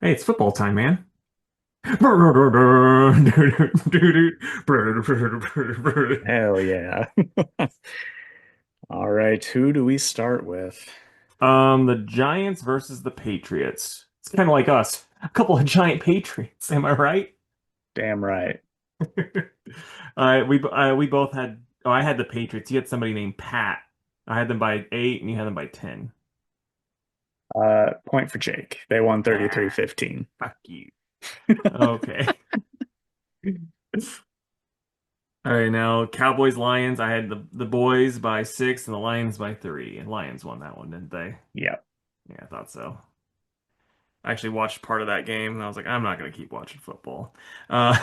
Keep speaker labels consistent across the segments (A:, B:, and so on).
A: Hey, it's football time, man.
B: Hell yeah. All right, who do we start with?
A: The Giants versus the Patriots. It's kind of like us. A couple of giant Patriots, am I right?
B: Damn right.
A: We both had. Oh, I had the Patriots. You had somebody named Pat. I had them by 8, and you had them by 10.
B: Point for Jake. They won
A: Ah,
B: 33-15.
A: fuck you. Okay. All right, now Cowboys Lions. I had the boys by 6 and the Lions by 3, and Lions won that one, didn't they?
B: Yep.
A: Yeah, I thought so. I actually watched part of that game and I was like, I'm not gonna keep watching football. Uh,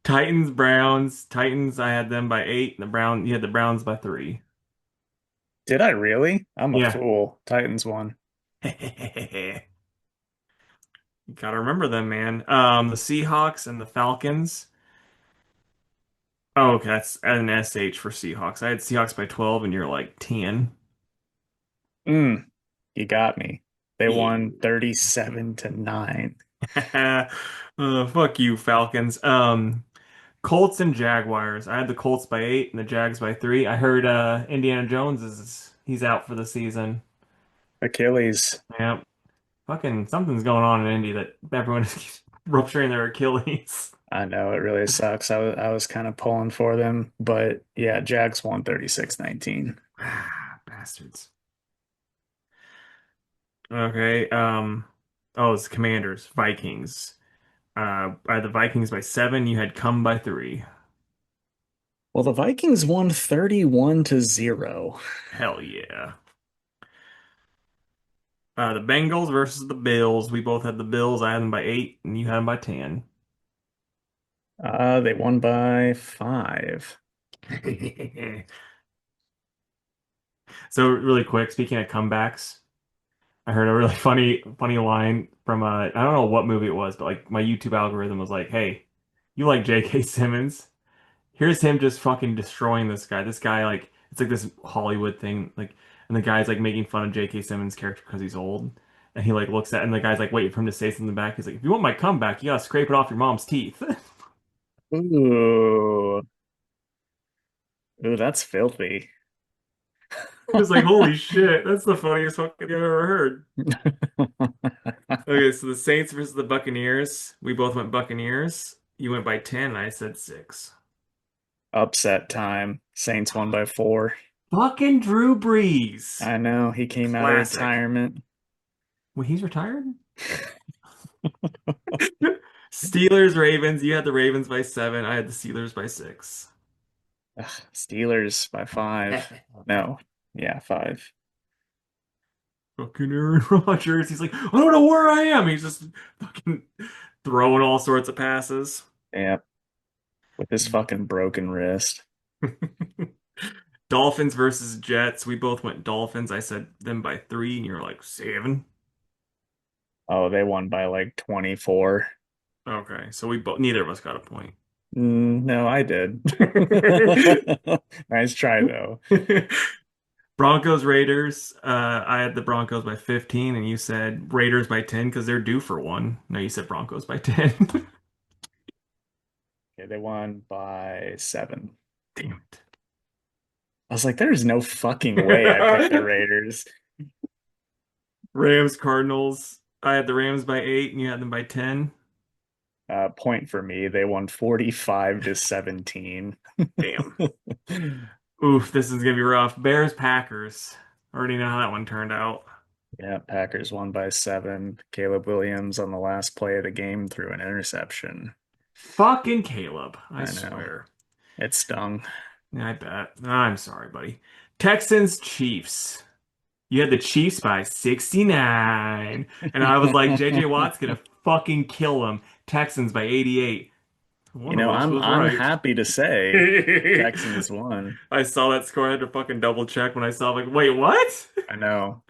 A: Titans, Browns. Titans, I had them by 8, and you had the Browns by 3.
B: Did I really? I'm a
A: Yeah.
B: fool. Titans won.
A: You gotta remember them, man. The Seahawks and the Falcons. Oh, okay, that's an SH for Seahawks. I had Seahawks by 12 and you're like 10.
B: Mm, you got me. They
A: Yeah.
B: won 37-9.
A: Fuck you, Falcons. Colts and Jaguars. I had the Colts by 8 and the Jags by 3. I heard Indiana Jones is he's out for the season.
B: Achilles.
A: Yeah. Fucking something's going on in Indy that everyone is rupturing their Achilles.
B: I know it really sucks. I was kind of pulling for them, but yeah, Jags won 36-19.
A: Bastards. Okay. Oh, it's Commanders, Vikings. I had the Vikings by 7. You had come by 3.
B: Well, the Vikings won 31-0.
A: Hell yeah. The Bengals versus the Bills. We both had the Bills. I had them by 8, and you had them by 10.
B: They won by 5.
A: So really quick, speaking of comebacks, I heard a really funny line from I don't know what movie it was, but like my YouTube algorithm was like, "Hey, you like J.K. Simmons? Here's him just fucking destroying this guy. This guy like it's like this Hollywood thing, like, and the guy's like making fun of J.K. Simmons' character because he's old, and he like looks at, and the guy's like waiting for him to say something back. He's like, if you want my comeback, you gotta scrape it off your mom's teeth."
B: Ooh, ooh, that's filthy.
A: It was like, holy shit, that's the funniest fucking thing I've ever heard. Okay, so the Saints versus the Buccaneers. We both went Buccaneers. You went by 10. I said 6.
B: Upset time. Saints won by 4.
A: Fucking Drew Brees.
B: I know he came out of
A: Classic.
B: retirement.
A: Wait, he's retired? Steelers, Ravens. You had the Ravens by 7. I had the Steelers by 6.
B: Ugh, Steelers by 5. No, yeah, 5.
A: Fucking Aaron Rodgers. He's like, I don't know where I am. He's just fucking throwing all sorts of passes.
B: Yeah, with his fucking broken wrist.
A: Dolphins versus Jets. We both went Dolphins. I said them by 3, and you're like 7.
B: Oh, they won by like 24.
A: Okay, so we both neither of us got a point.
B: No, I did. Nice try though.
A: Broncos Raiders. I had the Broncos by 15, and you said Raiders by 10 because they're due for one. No, you said Broncos by 10.
B: Okay, they won by 7.
A: Damn
B: I was like, there's no fucking way I picked the
A: it.
B: Raiders.
A: Rams Cardinals. I had the Rams by 8, and you had them by 10.
B: Point for me. They won 45-17.
A: Damn. Oof, this is gonna be rough. Bears Packers. Already know how that one turned out.
B: Yeah, Packers won by 7. Caleb Williams on the last play of the game threw an interception.
A: Fucking Caleb, I
B: I know.
A: swear.
B: It stung.
A: I bet. I'm sorry, buddy. Texans Chiefs. You had the Chiefs by 69. And I was like, JJ Watt's gonna fucking kill them. Texans by 88.
B: You
A: One of
B: know,
A: us
B: I'm
A: was
B: I'm
A: right.
B: happy to say Texans won.
A: I saw that score. I had to fucking double check when I saw like, wait, what?
B: I know.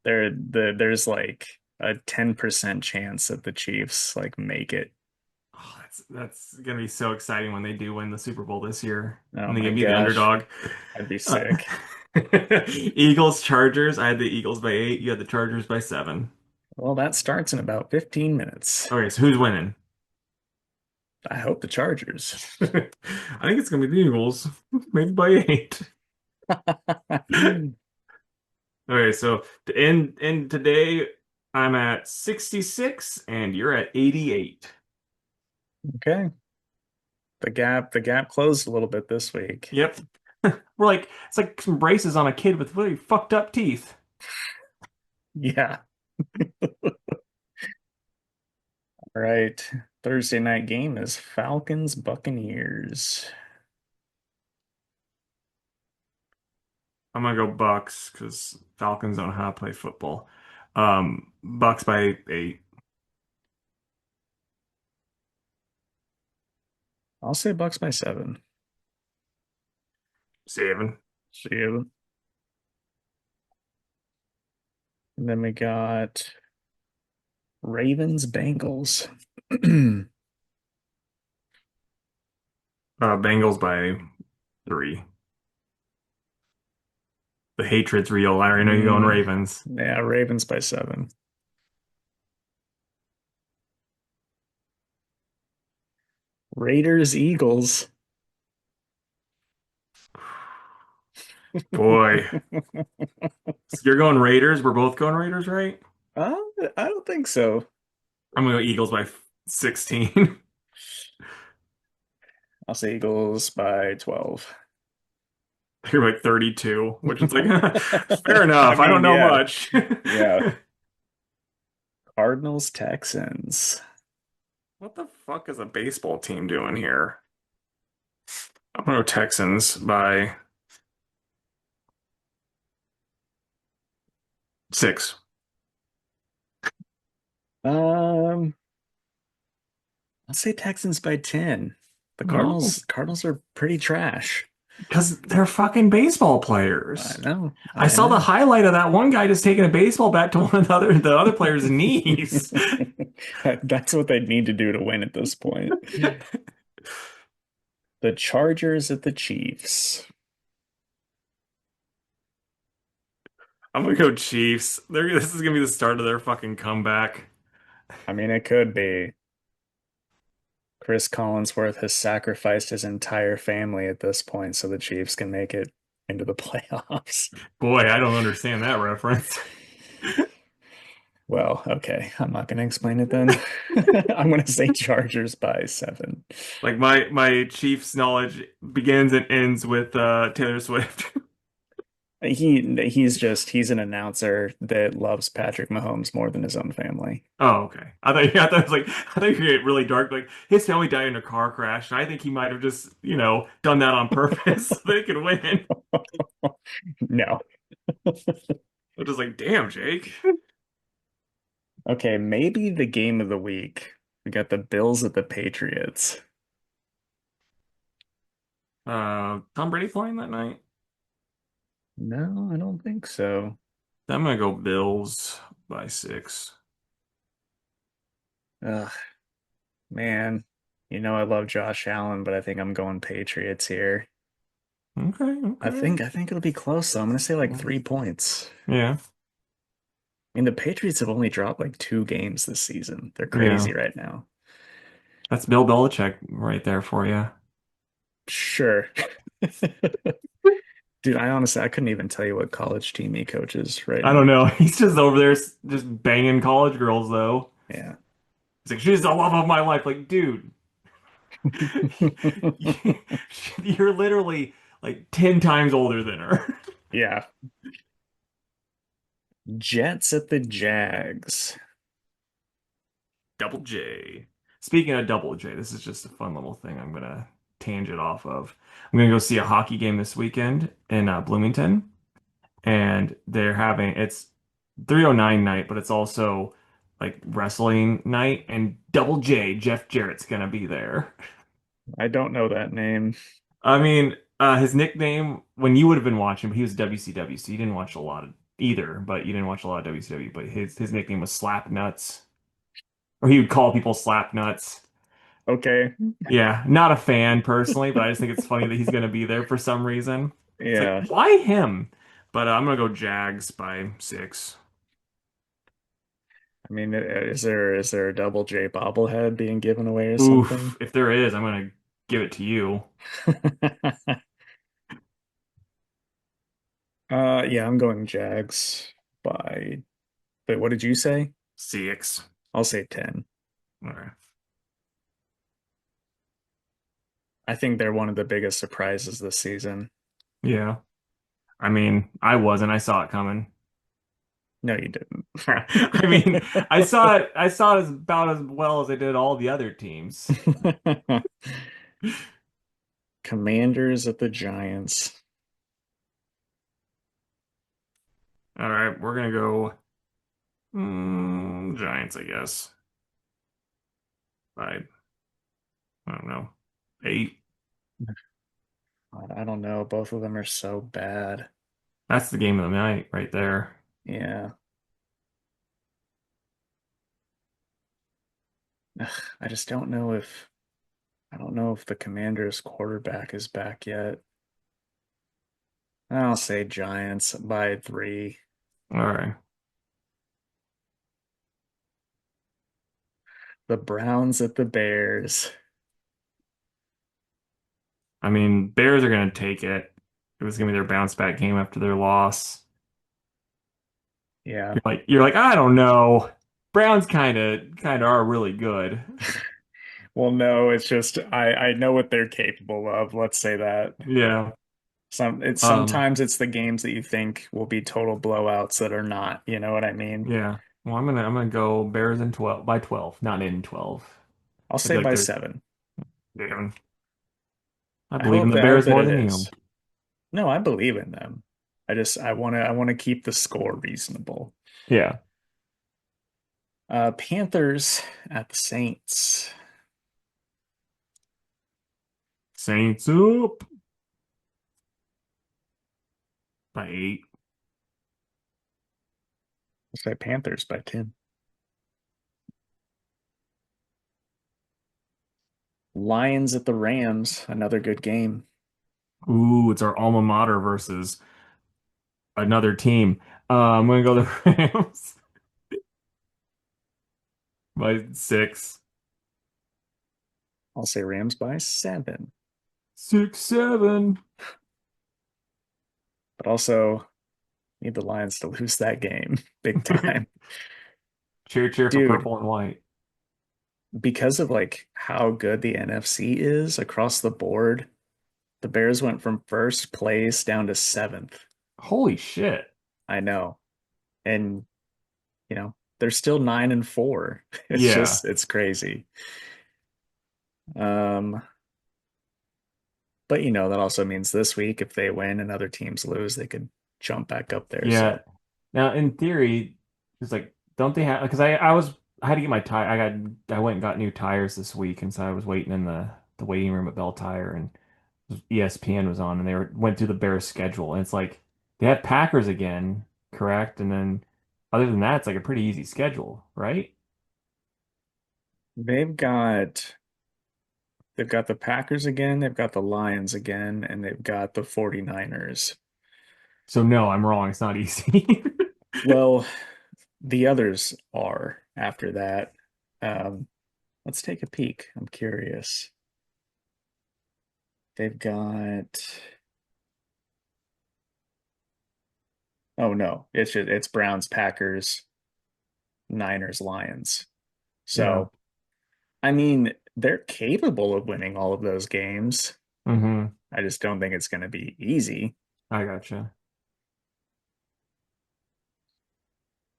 B: There's like a 10% chance that the Chiefs like make it.
A: Oh, that's gonna be so exciting when they do win the Super Bowl this year.
B: Oh
A: And they
B: my
A: give me the
B: gosh.
A: underdog.
B: I'd be
A: Uh,
B: sick.
A: Eagles, Chargers. I had the Eagles by 8. You had the Chargers by 7.
B: Well, that starts in about 15 minutes.
A: Okay, so who's winning?
B: I hope the Chargers.
A: I think it's gonna be the Eagles, maybe by 8. Okay, so to end today, I'm at 66 and you're at 88.
B: Okay. The gap closed a little bit this week.
A: Yep. We're like it's like some braces on a kid with really fucked up teeth.
B: Yeah. All right. Thursday night game is Falcons Buccaneers.
A: I'm gonna go Bucks because Falcons don't know how to play football. Bucks by 8.
B: I'll say Bucks by 7.
A: 7.
B: See you. And then we got Ravens Bengals.
A: Bengals by 3. The hatred's real. I already know you're going
B: Mm,
A: Ravens.
B: yeah, Ravens by 7. Raiders Eagles.
A: Boy, so you're going Raiders. We're both going Raiders, right?
B: Uh, I don't think so.
A: I'm gonna go Eagles by 16.
B: I'll say Eagles by 12.
A: You're like 32, which is like fair
B: I
A: enough. I don't
B: mean,
A: know
B: yeah,
A: much.
B: yeah. Cardinals Texans.
A: What the fuck is a baseball team doing here? I'm gonna go Texans by 6.
B: Um, I'll say Texans by 10. The
A: No,
B: Cardinals are pretty trash.
A: because they're fucking baseball
B: I
A: players.
B: know.
A: I
B: I
A: saw the
B: know.
A: highlight of that one guy just taking a baseball bat to one of the other player's knees.
B: That's what they need to do to win at this point. The Chargers at the Chiefs.
A: I'm gonna go Chiefs. This is gonna be the start of their fucking comeback.
B: I mean, it could be. Chris Collinsworth has sacrificed his entire family at this point so the Chiefs can make it into the playoffs.
A: Boy, I don't understand that reference.
B: Well, okay, I'm not going to explain it then. I'm going to say Chargers by 7.
A: Like my Chiefs knowledge begins and ends with Taylor Swift.
B: He's an announcer that loves Patrick Mahomes more than his own family.
A: Oh, okay. I thought it was like I thought you were getting really dark. Like his family died in a car crash, and I think he might have just, done that on purpose so they could win.
B: No.
A: I'm just like, damn, Jake.
B: Okay, maybe the game of the week. We got the Bills at the Patriots.
A: Tom Brady playing that night?
B: No, I don't think so.
A: I'm gonna go Bills by 6.
B: Ugh, man. I love Josh Allen, but I think I'm going Patriots here.
A: Okay,
B: I
A: okay.
B: think I think it'll be close though. I'm gonna say like 3 points.
A: Yeah,
B: I mean, the Patriots have only dropped like 2 games this season. They're
A: yeah.
B: crazy right now.
A: That's Bill Belichick right there for you.
B: Sure. Dude, I couldn't even tell you what college team he coaches right
A: I don't
B: now.
A: know. He's just over there just banging college girls though.
B: Yeah.
A: He's like, she's the love of my life. Like, dude, you're literally like 10 times older than her.
B: Yeah. Jets at the Jags.
A: Double J. Speaking of Double J, this is just a fun little thing I'm gonna tangent off of. I'm gonna go see a hockey game this weekend in Bloomington, and it's 309 night, but it's also like wrestling night, and Double J, Jeff Jarrett's gonna be there.
B: I don't know that name.
A: I mean, his nickname when you would have been watching, but he was WCW, so you didn't watch a lot of either, but you didn't watch a lot of WCW, but his nickname was Slap Nuts, or he would call people Slap Nuts.
B: Okay.
A: Yeah, not a fan personally, but I just think it's funny that he's going to be there for some reason. It's like,
B: Yeah.
A: why him? But I'm gonna go Jags by 6.
B: I mean, is there a double J bobblehead being given away or something?
A: Oof, if there is, I'm gonna give it to you.
B: Yeah, I'm going Jags by. Wait, what did you say?
A: 6.
B: I'll say 10.
A: All right.
B: I think they're one of the biggest surprises this season.
A: Yeah. I mean, I wasn't. I saw it coming.
B: No, you didn't.
A: I mean, I saw it as about as well as I did all the other teams.
B: Commanders at the Giants.
A: All right, we're gonna go Giants, I guess. I don't know. 8.
B: I don't know. Both of them are so bad.
A: That's the game of the night right there.
B: Yeah. Ugh, I don't know if the Commanders quarterback is back yet. I'll say Giants by 3.
A: All right.
B: The Browns at the Bears.
A: I mean, Bears are gonna take it. It was gonna be their bounce back game after their loss.
B: Yeah.
A: You're like, I don't know. Browns kind of are really good.
B: Well, no, it's just I know what they're capable of. Let's say that.
A: Yeah. Um,
B: Sometimes it's the games that you think will be total blowouts that are not. You know what I mean?
A: yeah. Well, I'm gonna go Bears in 12 by 12, not in 12.
B: I'll
A: I
B: say
A: feel like
B: by
A: they're
B: 7.
A: yeah, I
B: I
A: believe in
B: hope
A: the
B: that I hope
A: Bears
B: that
A: more
B: it
A: than you.
B: is. No, I believe in them. I want to keep the score reasonable.
A: Yeah.
B: Panthers at the Saints.
A: Saints up by 8.
B: I'll say Panthers by 10. Lions at the Rams. Another good game.
A: Ooh, it's our alma mater versus another team. I'm gonna go the Rams by 6.
B: I'll say Rams by 7.
A: 6, 7.
B: But also need the Lions to lose that game big time.
A: Cheer, cheer for
B: Dude,
A: purple and white.
B: because of like how good the NFC is across the board, the Bears went from first place down to seventh.
A: Holy shit.
B: I know. And, they're still 9-4. It's
A: Yeah.
B: just, it's crazy. Um, but that also means this week, if they win and other teams lose, they could jump back up there.
A: Yeah.
B: So
A: Now, in theory, it's like, don't they have? Because I had to get my tire. I went and got new tires this week, and so I was waiting in the waiting room at Bell Tire, and ESPN was on, and went through the Bears schedule, and it's like they have Packers again, correct? And then other than that, it's like a pretty easy schedule, right?
B: they've got they've got the Packers again, they've got the Lions again, and they've got the 49ers.
A: So no, I'm wrong. It's not easy.
B: Well, the others are after that. Um, let's take a peek. I'm curious. They've got. Oh no, it's Browns, Packers, Niners, Lions.
A: Yeah.
B: So, I mean, they're capable of winning all of those games.
A: Hmm.
B: I just don't think it's going to be easy.
A: I gotcha.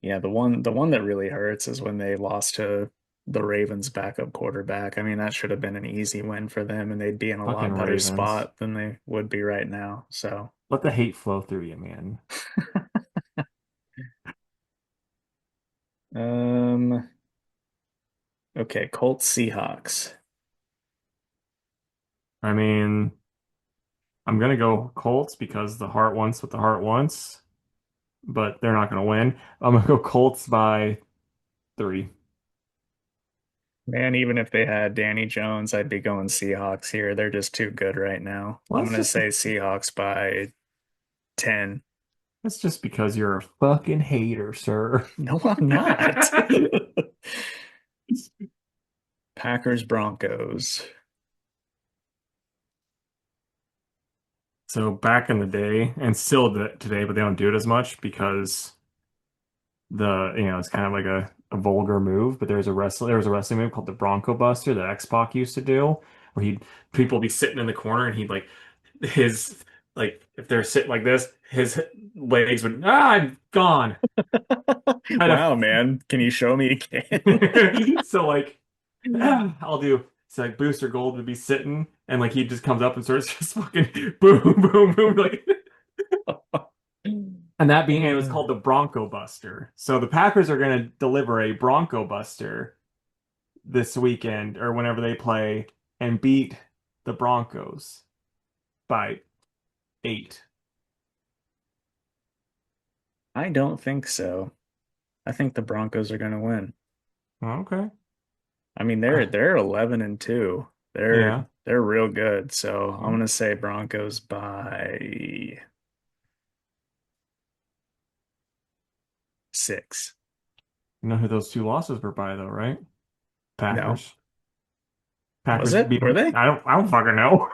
B: Yeah, the one that really hurts is when they lost to the Ravens backup quarterback. I mean, that should have been an easy win for them and they'd be in a
A: Fucking
B: lot better
A: Ravens.
B: spot than they would be right now. So,
A: Let the hate flow through you, man.
B: um, okay, Colts Seahawks.
A: I mean, I'm gonna go Colts because the heart wants what the heart wants, but they're not gonna win. I'm gonna go Colts by 3.
B: Man, even if they had Danny Jones, I'd be going Seahawks here. They're just too good right now.
A: Well,
B: I'm
A: that's
B: gonna
A: just
B: say Seahawks by 10.
A: That's just because you're a fucking hater, sir.
B: No, I'm not. Packers Broncos.
A: So back in the day, and still today, but they don't do it as much because it's kind of like a vulgar move. But there was a wrestling move called the Bronco Buster that X-Pac used to do, where he'd people be sitting in the corner and he'd like his like if they're sitting like this, his legs would I'm gone. Kind of
B: Wow, man. Can you show me again?
A: so like I'll do so like Booster Gold would be sitting and like he just comes up and starts just fucking boom boom boom like and that being it was called the Bronco Buster. So the Packers are going to deliver a Bronco Buster this weekend or whenever they play and beat the Broncos by 8.
B: I don't think so. I think the Broncos are going to win.
A: Okay.
B: I mean, they're 11 and 2.
A: Yeah.
B: They're real good. So I'm
A: Well,
B: going to say Broncos by 6.
A: you know who those two losses were by though, right?
B: No.
A: Packers.
B: Was
A: Packers
B: it?
A: beat
B: Were
A: them.
B: they?
A: I don't fucking know.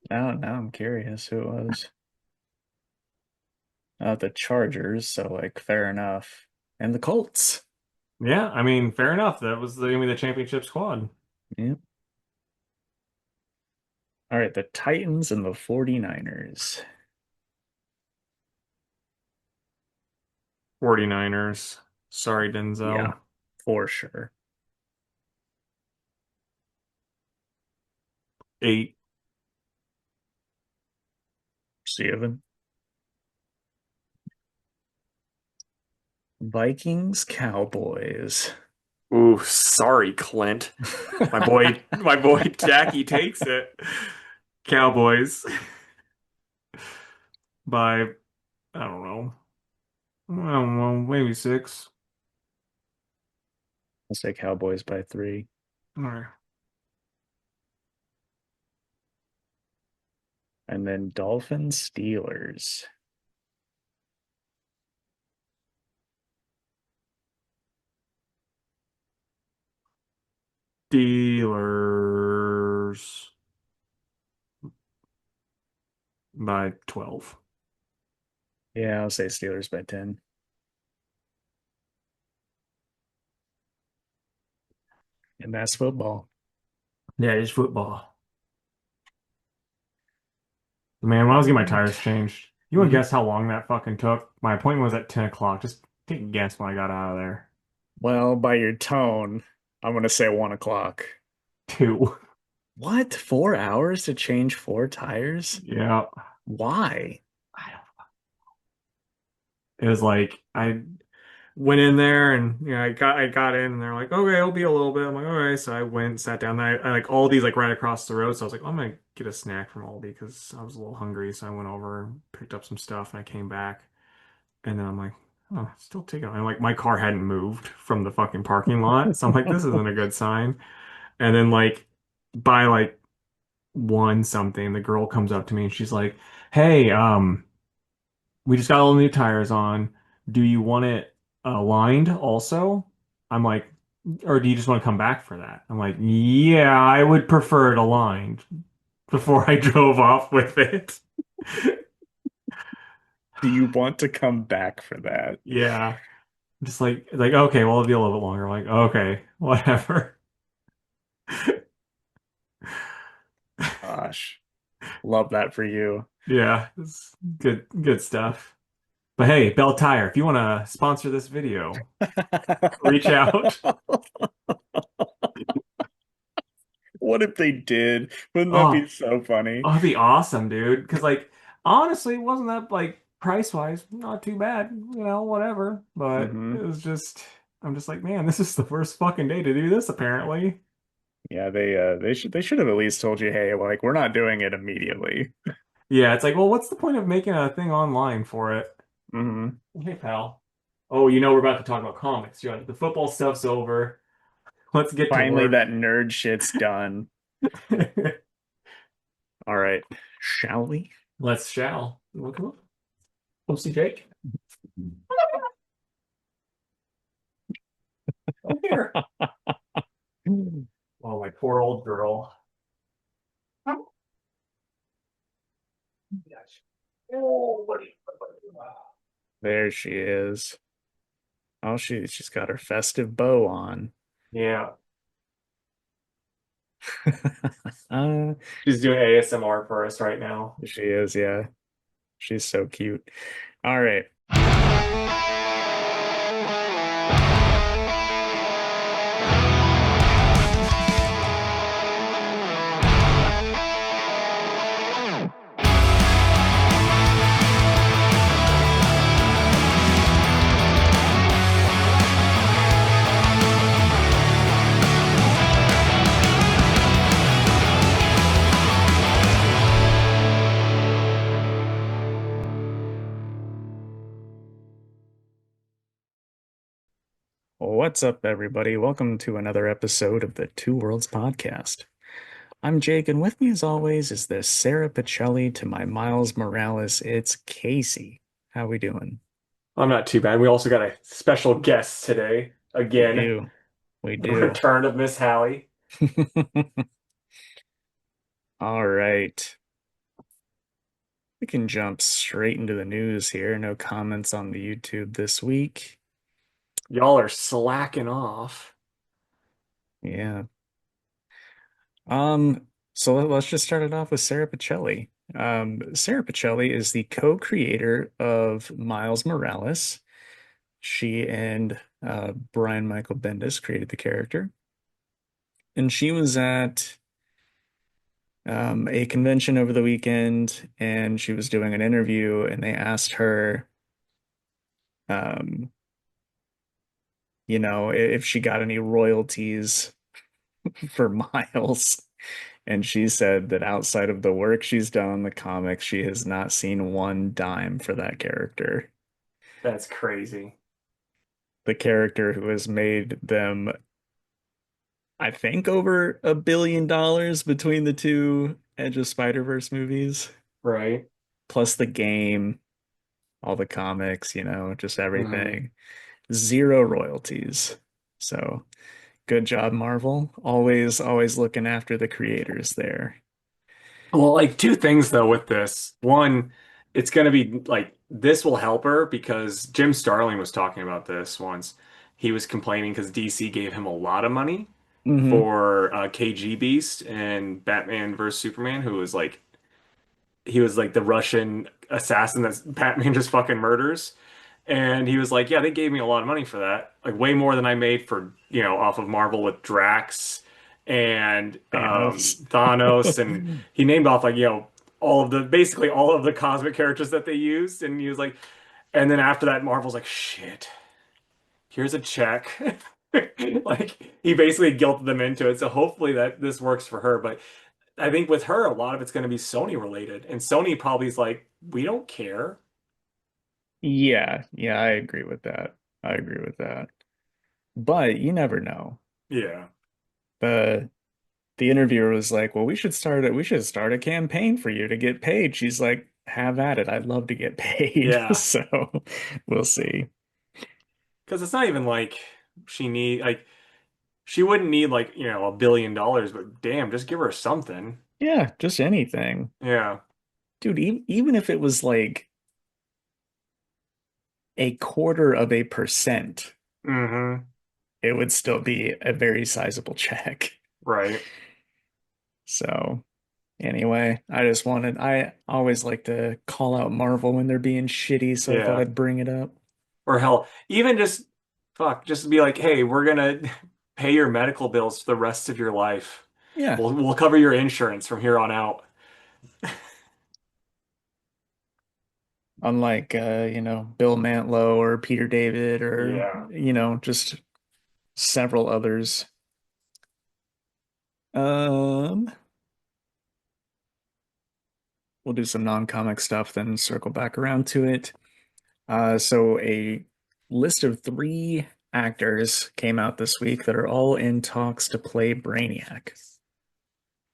B: Now I'm curious who it was. The Chargers, so like fair enough. And the Colts.
A: Yeah, I mean, fair enough. That was the I mean the championship squad.
B: Yeah. All right, the Titans and the 49ers.
A: 49ers. Sorry,
B: Yeah,
A: Denzel.
B: for sure.
A: 8.
B: 7. Vikings, Cowboys.
A: Ooh, sorry, Clint. My boy Jackie takes it. Cowboys by I don't know, maybe 6.
B: I'll say Cowboys by 3.
A: Or
B: And then Dolphins, Steelers.
A: Steelers by 12.
B: Yeah, I'll say Steelers by 10. And that's football.
A: Yeah, it's football. Man, when I was
B: All
A: getting my
B: right.
A: tires changed, you want to
B: Mhm.
A: guess how long that fucking took? My appointment was at 10 o'clock. Just take a guess when I got out of there.
B: Well, by your tone, I'm going to say 1 o'clock.
A: 2.
B: What? 4 hours to change 4 tires?
A: Yeah.
B: Why?
A: I don't, it was like I went in there and I got in and they're like, okay, it'll be a little bit. I'm like, all right. So I went, sat down. I like Aldi's like right across the road. So I was like, I'm gonna get a snack from Aldi because I was a little hungry. So I went over and picked up some stuff and I came back. And then I'm like, oh, it's still taking. And like my car hadn't moved from the fucking parking lot. So I'm like, this isn't a good sign. And then like by like 1 something, the girl comes up to me and she's like, hey, we just got all the new tires on. Do you want it lined also? I'm like, or do you just want to come back for that? I'm like, yeah, I would prefer it aligned before I drove off with it.
B: Do you want to come back for that?
A: Yeah. Just like okay, well it'll be a little bit longer. I'm like, okay, whatever.
B: Gosh, love that for you.
A: Yeah, it's good stuff. But hey, Bell Tire, if you want to sponsor this video, reach out.
B: What if they did? Wouldn't that
A: Oh,
B: be so funny?
A: Oh, that'd be awesome, dude. Because like honestly, it wasn't that like price wise, not too bad, whatever. But it
B: Hmm.
A: was just, I'm just like, man, this is the first fucking day to do this, apparently.
B: Yeah, they should have at least told you, hey, like we're not doing it immediately.
A: Yeah, it's like, well, what's the point of making a thing online for it?
B: Hmm.
A: Hey, pal. Oh, we're about to talk about comics. The football stuff's over. Let's get to
B: Finally,
A: work.
B: that nerd shit's done. All right, shall we?
A: Let's shall. Come on. Come see Jake. Come here. Oh, my poor old girl. Gosh. Oh,
B: There she is. Oh, she's got her festive bow on.
A: yeah.
B: Uh,
A: She's doing ASMR for us right now.
B: she is, yeah. She's so cute. All right. What's up, everybody? Welcome to another episode of the Two Worlds Podcast. I'm Jake, and with me, as always, is the Sarah Pacelli to my Miles Morales. It's Casey. How we doing?
A: I'm not too bad. We also got a special guest today.
B: We
A: Again,
B: do. We
A: the
B: do.
A: return of Miss Hallie.
B: All right. We can jump straight into the news here. No comments on the YouTube this week.
A: Y'all are slacking off.
B: Yeah. So let's just start it off with Sarah Pacelli. Sarah Pacelli is the co-creator of Miles Morales. She and Brian Michael Bendis created the character. And she was at a convention over the weekend and she was doing an interview and they asked her, um, if she got any royalties for Miles. And she said that outside of the work she's done on the comics, she has not seen one dime for that character.
A: That's crazy.
B: The character who has made them, I think, over $1 billion between the two Edge of Spider-Verse movies,
A: Right?
B: plus the game, all the comics, just
A: Hmm.
B: everything. Zero royalties. So good job, Marvel. Always looking after the creators there.
A: Well, like two things though with this. One, it's going to be like this will help her because Jim Starlin was talking about this once. He was complaining because DC gave him a lot of money
B: Hmm.
A: for KG Beast and Batman versus Superman, who was like he was like the Russian assassin that Batman just fucking murders. And he was like, "Yeah, they gave me a lot of money for that, like way more than I made for, off of Marvel with Drax and
B: Thanos.
A: Thanos." And he named off like, all of the basically all of the cosmic characters that they used. And he was like, and then after that, Marvel's like, "Shit, here's a check." Like he basically guilted them into it. So hopefully that this works for her. But I think with her, a lot of it's going to be Sony related, and Sony probably is like, "We don't care."
B: Yeah, I agree with that. I agree with that. But you never know.
A: Yeah,
B: The the interviewer was like, "Well, we should start a campaign for you to get paid." She's like, "Have at it. I'd love to get paid."
A: yeah.
B: So we'll see.
A: Because it's not even like she wouldn't need like, $1 billion, but damn, just give her something.
B: Yeah, just anything.
A: Yeah.
B: Dude, even if it was like a quarter of a percent,
A: Hmm.
B: it would still be a very sizable check.
A: Right.
B: So anyway, I always like to call out Marvel when they're being shitty, so I thought
A: Yeah.
B: I'd bring it up.
A: Or hell, even just just be like, hey, we're gonna pay your medical bills for the rest of your life.
B: Yeah,
A: We'll cover your insurance from here on out.
B: unlike Bill Mantlo or Peter David or
A: Yeah.
B: just several others. Um, we'll do some non-comic stuff, then circle back around to it. So a list of three actors came out this week that are all in talks to play Brainiac.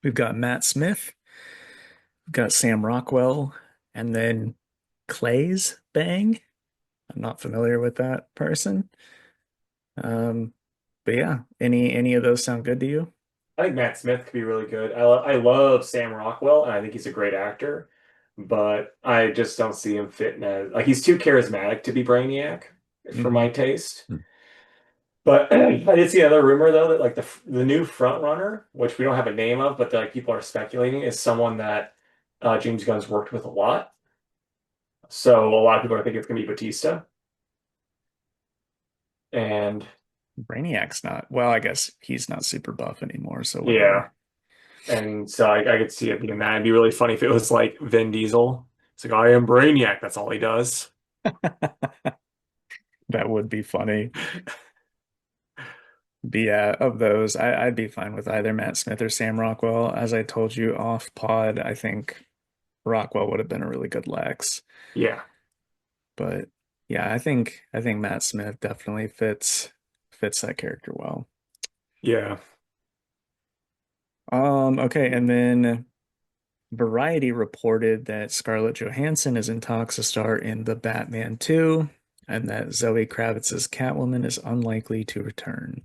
B: We've got Matt Smith, we've got Sam Rockwell, And then Clay's Bang. I'm not familiar with that person. Um, but yeah, any of those sound good to you?
A: I think Matt Smith could be really good. I love Sam Rockwell, and I think he's a great actor, but I just don't see him fitting as like he's too charismatic to be Brainiac for
B: Hmm.
A: my taste. But I did see another rumor though that like the new front runner, which we don't have a name of, but like people are speculating, is someone that James Gunn's worked with a lot. So a lot of people are thinking it's gonna be Batista, and
B: Brainiac's not, well, I guess he's not super buff anymore, so
A: yeah.
B: whatever.
A: And so I could see it being that. It'd be really funny if it was like Vin Diesel. It's like, I am Brainiac. That's all he does.
B: That would be funny. But yeah, of those, I'd be fine with either Matt Smith or Sam Rockwell. As I told you off pod, I think Rockwell would have been a really good Lex.
A: Yeah.
B: But yeah, I think Matt Smith definitely fits that character well.
A: Yeah.
B: Okay, and then Variety reported that Scarlett Johansson is in talks to star in The Batman 2, and that Zoe Kravitz's Catwoman is unlikely to return.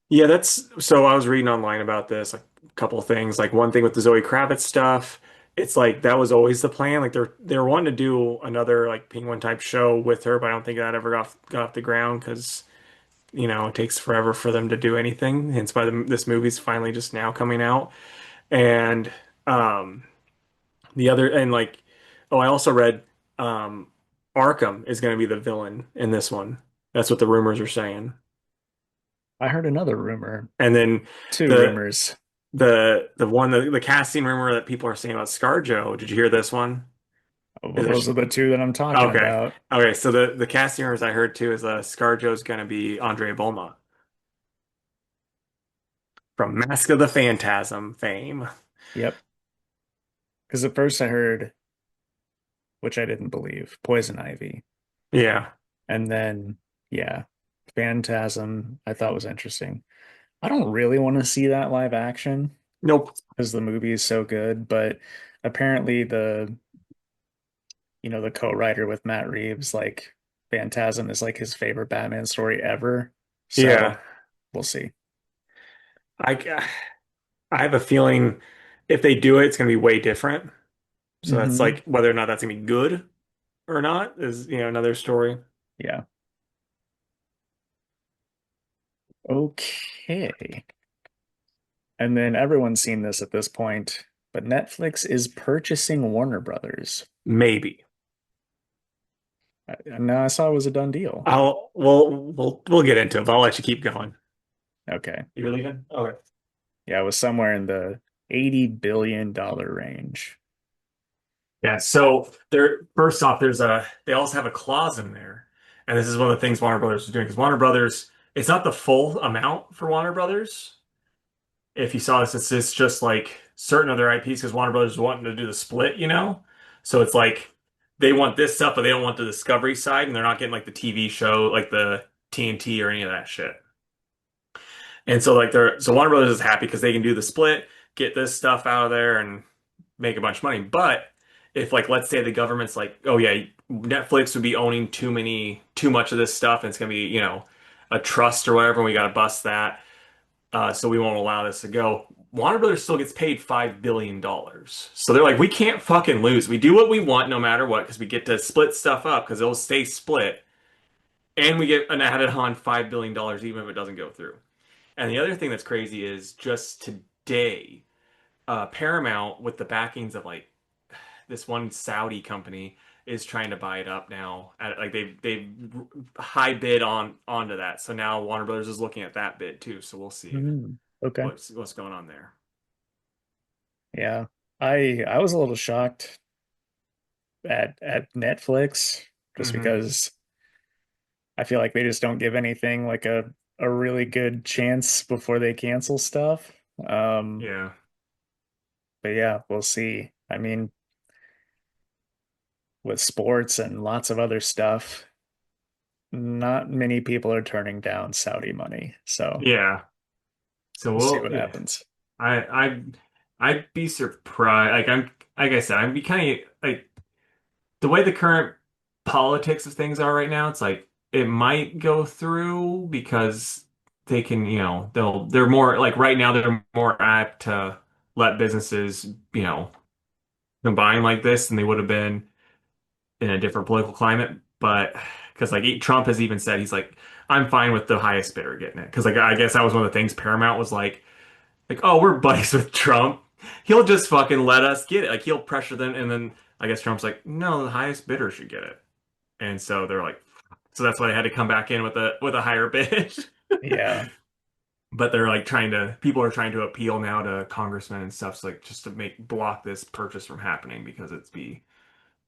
A: Yeah, that's so I was reading online about this, like a couple of things. Like one thing with the Zoe Kravitz stuff, it's like that was always the plan. Like they're wanting to do another like Penguin type show with her, but I don't think that ever got off the ground because it takes forever for them to do anything. Hence why this movie's finally just now coming out. And um the other and like oh, I also read um Arkham is going to be the villain in this one. That's what the rumors are saying.
B: I heard another rumor,
A: And then
B: two
A: the
B: rumors.
A: the casting rumor that people are saying about ScarJo. Did you hear this one?
B: Well,
A: Is
B: those are the two that I'm
A: there
B: talking
A: okay?
B: about.
A: Okay, so the casting rumors I heard too is ScarJo's going to be Andre Beaumont from Mask of the Phantasm fame.
B: Yep. Because at first I heard, which I didn't believe, Poison Ivy.
A: Yeah.
B: And then, yeah, Phantasm, I thought was interesting. I don't really want to see that live action
A: Nope.
B: because the movie is so good, but apparently the co-writer with Matt Reeves, like Phantasm is like his favorite Batman story ever.
A: Yeah.
B: So we'll see.
A: I I have a feeling if they do it, it's going to be way different. So that's
B: Hmm.
A: like whether or not that's going to be good or not is another story.
B: Yeah. Okay. And then everyone's seen this at this point, but Netflix is purchasing Warner Brothers.
A: Maybe.
B: Now I saw it was a done deal.
A: We'll get into it, but I'll let you keep going.
B: Okay.
A: You're leaving? Okay.
B: Yeah, it was somewhere in the $80 billion range.
A: Yeah, so there first off, they also have a clause in there. And this is one of the things Warner Brothers is doing because Warner Brothers, it's not the full amount for Warner Brothers. If you saw this, it's just like certain other IPs because Warner Brothers is wanting to do the split. So it's like they want this stuff, but they don't want the Discovery side, and they're not getting like the TV show, like the TNT or any of that shit. And so Warner Brothers is happy because they can do the split, get this stuff out of there, and make a bunch of money. But if like let's say the government's like, oh yeah, Netflix would be owning too much of this stuff, and it's gonna be a trust or whatever, and we gotta bust that, so we won't allow this to go. Warner Brothers still gets paid $5 billion, so they're like, we can't fucking lose. We do what we want no matter what because we get to split stuff up because it'll stay split, and we get an added on $5 billion even if it doesn't go through. And the other thing that's crazy is just today, Paramount, with the backings of like this one Saudi company, is trying to buy it up now. Like they high bid onto that. So now Warner Brothers is looking at that bid too. So we'll see
B: Okay.
A: what's going on there.
B: Yeah. I was a little shocked at Netflix just
A: Hmm.
B: because I feel like they just don't give anything like a really good chance before they cancel stuff. Um,
A: Yeah.
B: but yeah, we'll see. I mean, with sports and lots of other stuff, not many people are turning down Saudi money. So
A: Yeah. So
B: we'll see
A: we'll
B: what
A: yeah.
B: happens.
A: I I'd be surprised. Like I said, I'd be kind of like the way the current politics of things are right now, it's like it might go through because they can, they're more like right now they're more apt to let businesses, combine like this than they would have been in a different political climate. But because like Trump has even said he's like, I'm fine with the highest bidder getting it. Because like I guess that was one of the things Paramount was like, oh, we're buddies with Trump. He'll just fucking let us get it. Like he'll pressure them, and then I guess Trump's like, no, the highest bidder should get it. And so they're like, so that's why they had to come back in with a higher bid.
B: Yeah.
A: But they're like people are trying to appeal now to congressmen and stuff, so like just to make block this purchase from happening because it's be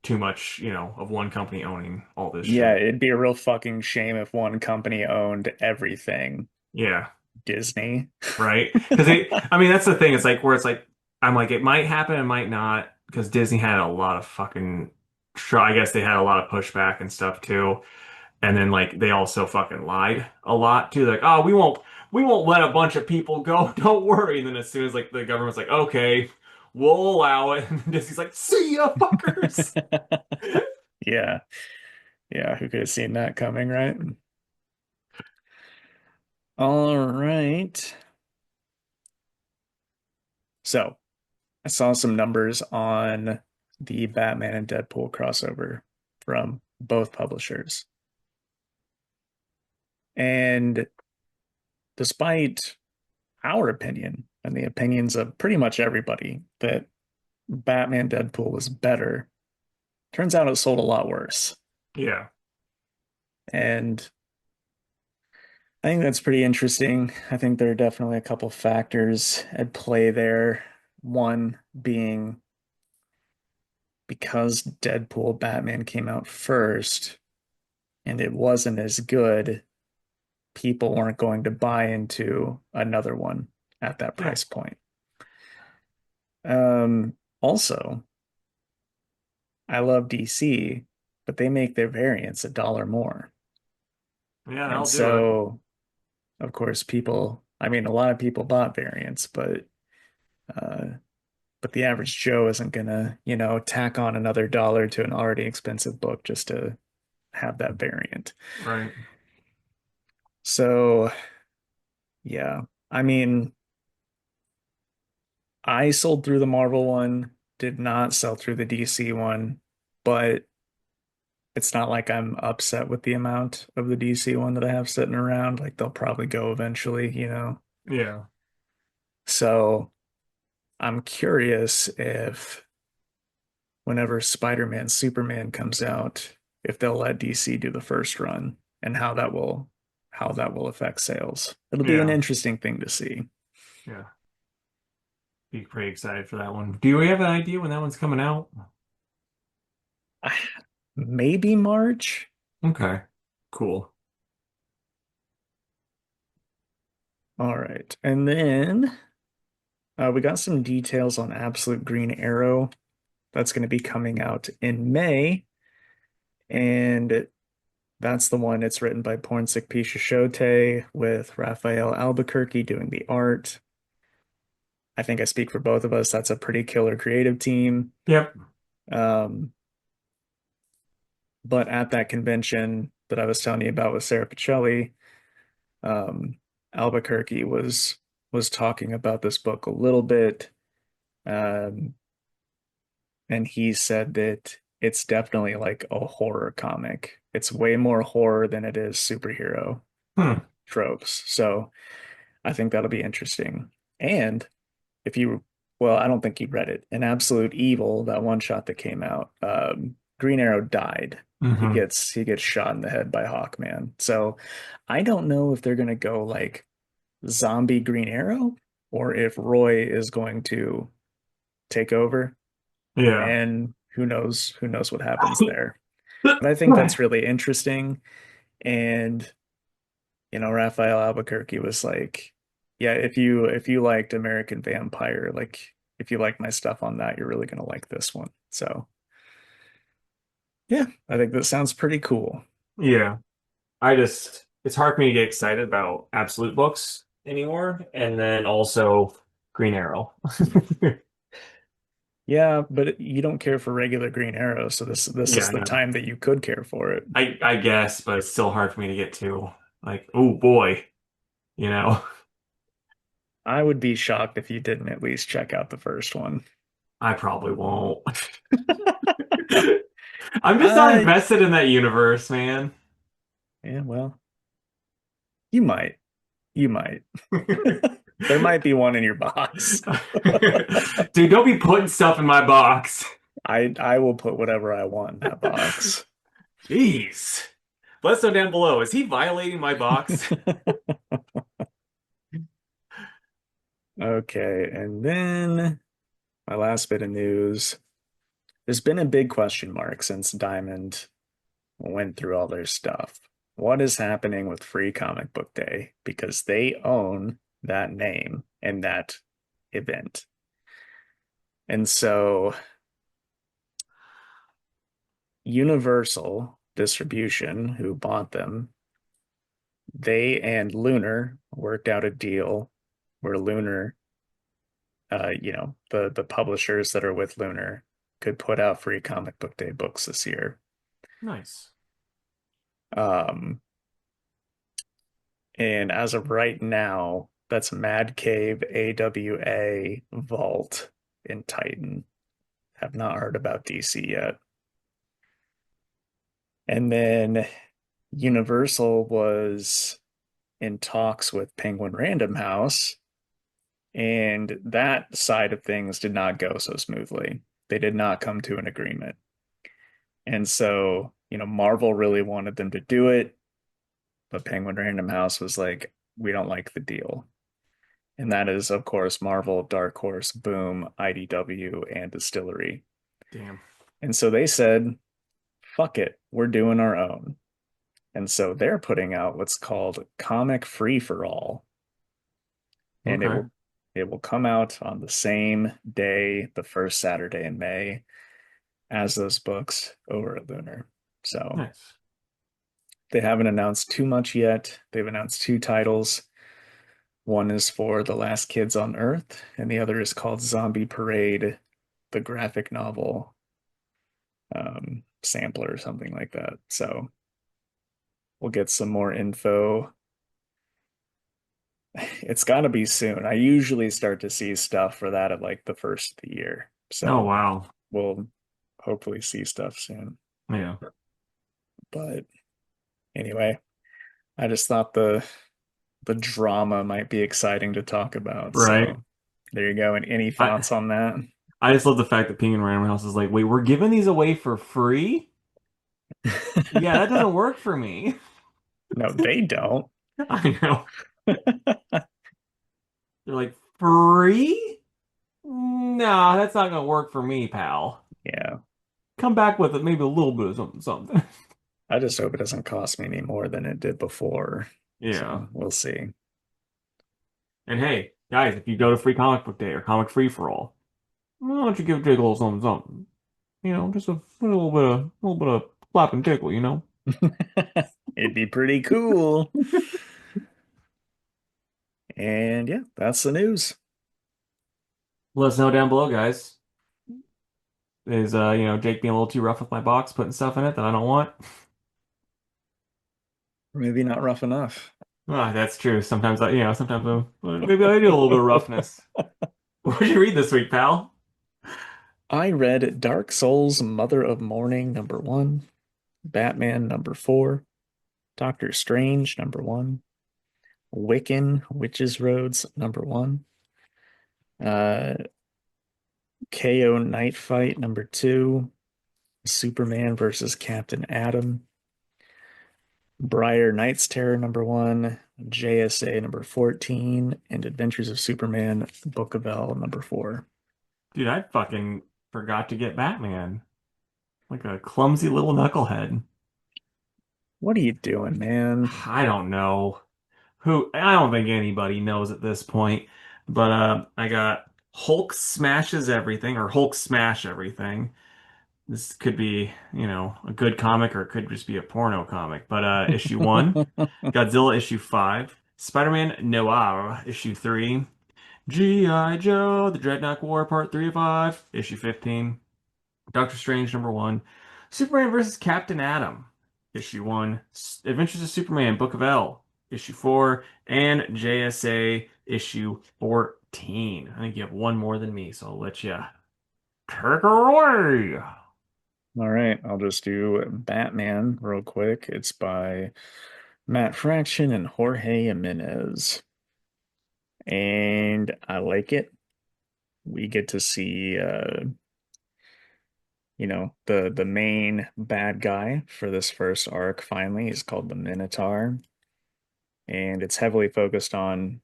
A: too much, of one company owning all this
B: Yeah,
A: shit.
B: it'd be a real fucking shame if one company owned everything
A: Yeah,
B: Disney.
A: right. Because I mean, that's the thing. It's like where it's like I'm like it might happen, it might not, because Disney had a lot of fucking. Sure, I guess they had a lot of pushback and stuff too. And then like they also fucking lied a lot too. Like, oh, we won't let a bunch of people go. Don't worry. And then as soon as like the government's like, okay, we'll allow it, and Disney's like, see ya, fuckers.
B: Yeah. Yeah, who could have seen that coming, right? All right. So, I saw some numbers on the Batman and Deadpool crossover from both publishers. And despite our opinion and the opinions of pretty much everybody that Batman Deadpool was better, turns out it sold a lot worse.
A: Yeah,
B: And I think that's pretty interesting. I think there are definitely a couple factors at play there. One being because Deadpool Batman came out first and it wasn't as good, people weren't going to buy into another one at that
A: yeah,
B: price point. Also, I love DC, but they make their variants a dollar more.
A: yeah.
B: And
A: That'll do it.
B: so, of course, I mean, a lot of people bought variants, uh, but the average Joe isn't gonna, tack on another dollar to an already expensive book just to have that variant.
A: Right.
B: So, yeah, I mean, I sold through the Marvel one, did not sell through the DC one, but it's not like I'm upset with the amount of the DC one that I have sitting around. Like they'll probably go eventually.
A: Yeah,
B: So I'm curious if whenever Spider-Man, Superman comes out, if they'll let DC do the first run and how that will affect sales. It'll be an
A: yeah,
B: interesting thing to see.
A: yeah. Be pretty excited for that one. Do we have an idea when that one's coming out?
B: Maybe March.
A: Okay, cool.
B: All right. And then we got some details on Absolute Green Arrow. That's going to be coming out in May. And that's the one. It's written by Pornsick Pisciotte with Raphael Albuquerque doing the art. I think I speak for both of us. That's a pretty killer creative team.
A: Yep.
B: Um, but at that convention that I was telling you about with Sarah Pichelli, um, Albuquerque was talking about this book a little bit. Um, and he said that it's definitely like a horror comic. It's way more horror than it is superhero
A: Hmm.
B: tropes. So I think that'll be interesting. And if you, well, I don't think you read it. In Absolute Evil, that one shot that came out, Green Arrow died. He
A: Hmm.
B: gets he gets shot in the head by Hawkman. So I don't know if they're gonna go like zombie Green Arrow or if Roy is going to take over,
A: Yeah.
B: and who knows what happens there. But I think that's really interesting. And Raphael Albuquerque was like, yeah, if you liked American Vampire, like if you like my stuff on that, you're really gonna like this one. So yeah, I think that sounds pretty cool.
A: Yeah. It's hard for me to get excited about Absolute books anymore. And then also Green Arrow.
B: Yeah, but you don't care for regular Green Arrow, so this
A: Yeah,
B: is
A: I
B: the
A: know.
B: time that you could care for it.
A: I guess, but it's still hard for me to get to. Like, oh boy, you know.
B: I would be shocked if you didn't at least check out the first one.
A: I probably won't. I'm just not
B: I
A: invested in that universe, man.
B: Yeah, well, you might. You might. There might be one in your box.
A: Dude, don't be putting stuff in my box.
B: I will put whatever I want in that box.
A: Jeez. Let us know down below. Is he violating my box?
B: Okay, and then my last bit of news. There's been a big question mark since Diamond went through all their stuff. What is happening with Free Comic Book Day? Because they own that name and that event. And so Universal Distribution, who bought them, they and Lunar worked out a deal where Lunar, the publishers that are with Lunar could put out Free Comic Book Day books this year.
A: Nice.
B: Um, and as of right now, that's Mad Cave, AWA, Vault, and Titan. Have not heard about DC yet. And then Universal was in talks with Penguin Random House, and that side of things did not go so smoothly. They did not come to an agreement. And so, Marvel really wanted them to do it, but Penguin Random House was like, we don't like the deal. And that is, of course, Marvel, Dark Horse, Boom, IDW, and Distillery.
A: Damn.
B: And so they said, fuck it, we're doing our own. And so they're putting out what's called Comic Free for All. And it
A: Okay.
B: will it will come out on the same day, the first Saturday in May, as those books over at Lunar. So
A: Nice.
B: they haven't announced too much yet. They've announced two titles. One is for The Last Kids on Earth, and the other is called Zombie Parade, the graphic novel sampler or something like that. So we'll get some more info. It's got to be soon. I usually start to see stuff for that at like the first of the year.
A: Oh
B: So
A: wow.
B: we'll hopefully see stuff soon.
A: Yeah.
B: But anyway, I just thought the drama might be exciting to talk about.
A: Right.
B: So there you go. And any
A: I
B: thoughts on that?
A: I just love the fact that Penguin Random House is like, wait, we're giving these away for free? Yeah, that doesn't work for me.
B: No, they don't.
A: I know. They're like, free? Nah, that's not gonna work for me, pal.
B: Yeah.
A: Come back with maybe a little bit of something, something.
B: I just hope it doesn't cost me any more than it did before.
A: Yeah.
B: So we'll see.
A: And hey, guys, if you go to Free Comic Book Day or Comic Free for All, why don't you give Jake a little something, something? You know, just a little bit of slap and tickle, you know?
B: It'd be pretty cool. And yeah, that's the news.
A: Let us know down below, guys. Is Jake being a little too rough with my box, putting stuff in it that I don't want?
B: Maybe not rough enough.
A: Ah, that's true. Sometimes maybe I do a little bit of roughness. What did you read this week, pal?
B: I read Dark Souls Mother of Mourning #1, Batman #4, Doctor Strange #1, Wiccan Witches Roads #1, uh, KO Night Fight #2, Superman versus Captain Atom, Briar Knight's Terror #1, JSA #14, and Adventures of Superman Book of L #4.
A: Dude, I fucking forgot to get Batman. Like a clumsy little knucklehead.
B: What are you doing, man?
A: I don't know. I don't think anybody knows at this point. But I got Hulk smashes everything or Hulk smash everything. This could be, a good comic or it could just be a porno comic. But issue 1, Godzilla issue 5, Spider-Man Noir issue 3, G.I. Joe, The Dreadnought War, Part 3 of 5, Issue 15. Doctor Strange #1. Superman versus Captain Atom, Issue 1. Adventures of Superman, Book of L, Issue 4. And JSA, Issue 14. I think you have one more than me, so I'll let you take it away.
B: All right, I'll just do Batman real quick. It's by Matt Fraction and Jorge Jimenez. And I like it. We get to see the main bad guy for this first arc finally. He's called the Minotaur, and it's heavily focused on